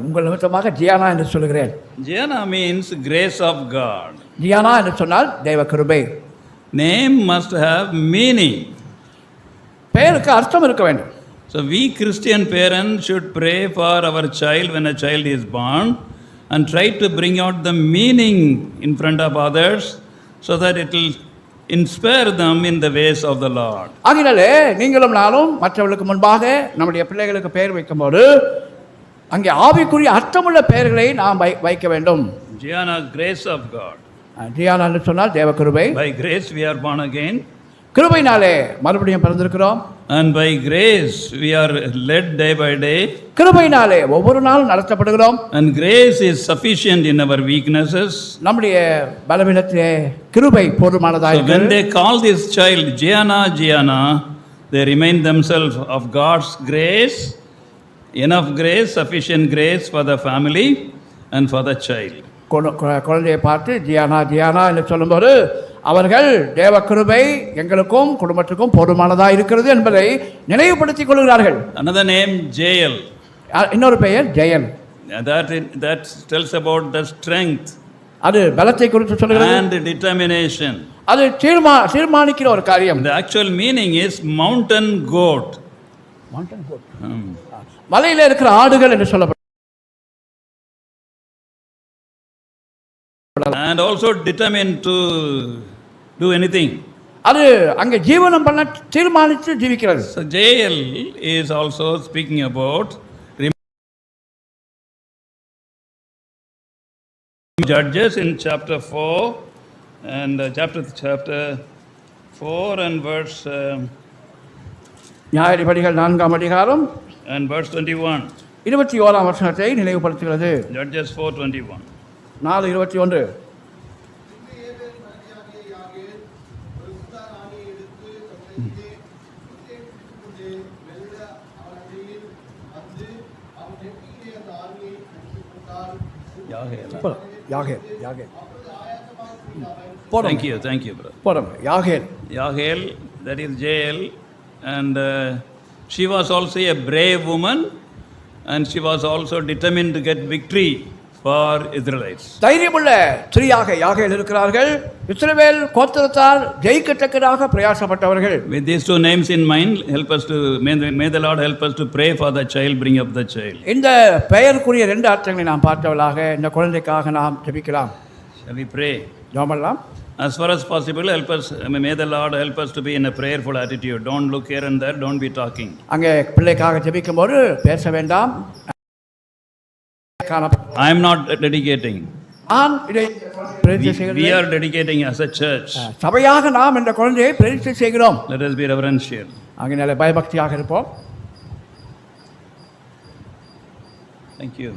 உங்கள் நிமித்தமாக ஜியானா என்று சொல்கிறேன். Jayana means grace of God. ஜியானா என்று சொன்னால் தேவ கிருபை. Name must have meaning. பெயருக்கு அர்த்தம் இருக்க வேண்டும். So we Christian parents should pray for our child when a child is born and try to bring out the meaning in front of others so that it will inspire them in the ways of the Lord. ஆகினாலே நீங்களும் நானும் மற்றவர்களுக்கு முன்பாக நம்முடைய பிள்ளைகளுக்கு பெயர் வைக்கும்போது அங்கே ஆவிக்குரிய அர்த்தமுள்ள பெயர்களை நாம் வைக்க வேண்டும். Jayana, grace of God. ஜியானா என்று சொன்னால் தேவ கிருபை. By grace we are born again. கிருபையினாலே மறுபடியும் பிறந்திருக்கிறோம். And by grace we are led day by day. கிருபையினாலே ஒவ்வொரு நாளும் நடத்தப்படுகிறோம். And grace is sufficient in our weaknesses. நம்முடைய பலவீனத்திலே கிருபை போதுமானதாக So when they call this child Jayana, they remind themselves of God's grace, enough grace, sufficient grace for the family and for the child. குழந்தையை பார்த்து ஜியானா என்று சொல்லும்போது அவர்கள் தேவ கிருபை எங்களுக்கும் குடும்பத்துக்கும் போதுமானதாக இருக்கிறது என்பதை நினைவுபடுத்திக் கொள்கிறார்கள். Another name Jael. இன்னொரு பெயர் ஜெயல். That tells about the strength. அது பலத்தை குறித்து சொல்கிறது. And determination. அது தீர்மானிக்கிற ஒரு காரியம். The actual meaning is mountain goat. மலையில இருக்கிற ஆடுகள் என்று சொல்லப்படும். and also determined to do anything. அது அங்கே ஜீவனம் பண்ண தீர்மானித்து ஜீவிக்கிறது. So JL is also speaking about Judges in chapter 4 and chapter 4 and verse நியாயாதிபதிகள் 4ஆம் அதிகாரம் and verse 21. 21ஆம் வசனத்தை நினைவுபடுத்துகிறது. Judges 4:21. 4:21. யாகேல் Thank you, brother. போறோம். Yahel, that is Jael, and she was also a brave woman, and she was also determined to get victory for Israelites. தைரியமுள்ள ஸ்திரீயாக யாகேல் இருக்கிறார்கள். இஸ்ரவேல் கோத்திரத்தால் ஜெயிக்கத்தக்கதாக பிரயாசப்பட்டவர்கள். With these two names in mind, help us to may the Lord help us to pray for the child, bring up the child. இந்த பெயருக்குரிய ரெண்டு அர்த்தங்களை நாம் பார்த்தவளாக இந்த குழந்தைக்காக நாம் ஜெபிக்கலாம். Shall we pray? ஜெபமெல்லாம் As far as possible, help us. May the Lord help us to be in a prayerful attitude. Don't look here and there. Don't be talking. அங்கே பிள்ளைக்காக ஜெபிக்கும்போது பேச வேண்டாம். I am not dedicating. We are dedicating as a church. சபையாக நாம் இந்த குழந்தையை பிரதிஷ்டை செய்கிறோம். Let us be reverential. ஆகையால் பயபக்தியாக இருப்போம். Thank you.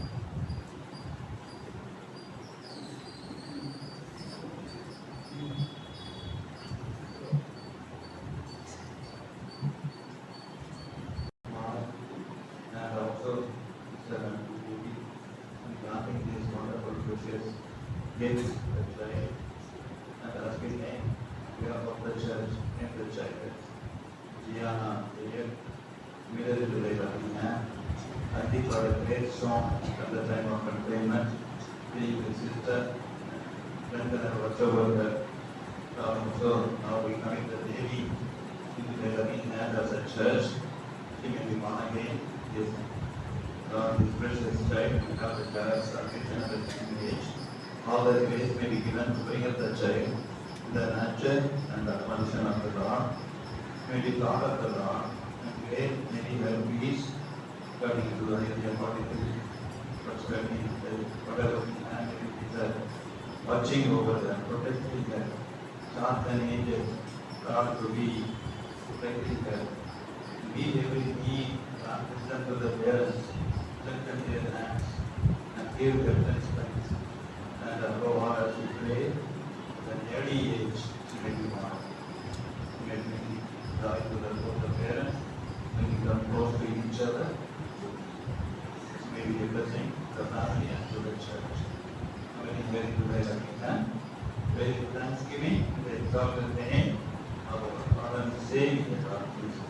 Gifts the child, and the husband name, of the church, and the child. Gianna, mirror to the Ravina, I think for a great song at the time of confinement, being the sister, and then whatsoever the so now we coming the lady into the Ravina as a church, she may be born again, yes. This precious child, because the child's salvation at the same age. All the grace may be given to bring up the child, the nature and the function of the Lord, may be thought of the Lord, and great many well peace, according to the Isaiah 43, verse 20, whatever the hand is watching over them, protecting them, not an angel, God to be protecting them, meet every need, not listen to the parents, strengthen their hands, and give them respect. And above all, as we pray, at an early age, she may be born. She may be joy to both the parents, may become close to each other. She may be a blessing to the family and to the church. Very, very good, very thanksgiving, the exalted name of our Father and Savior, Jesus.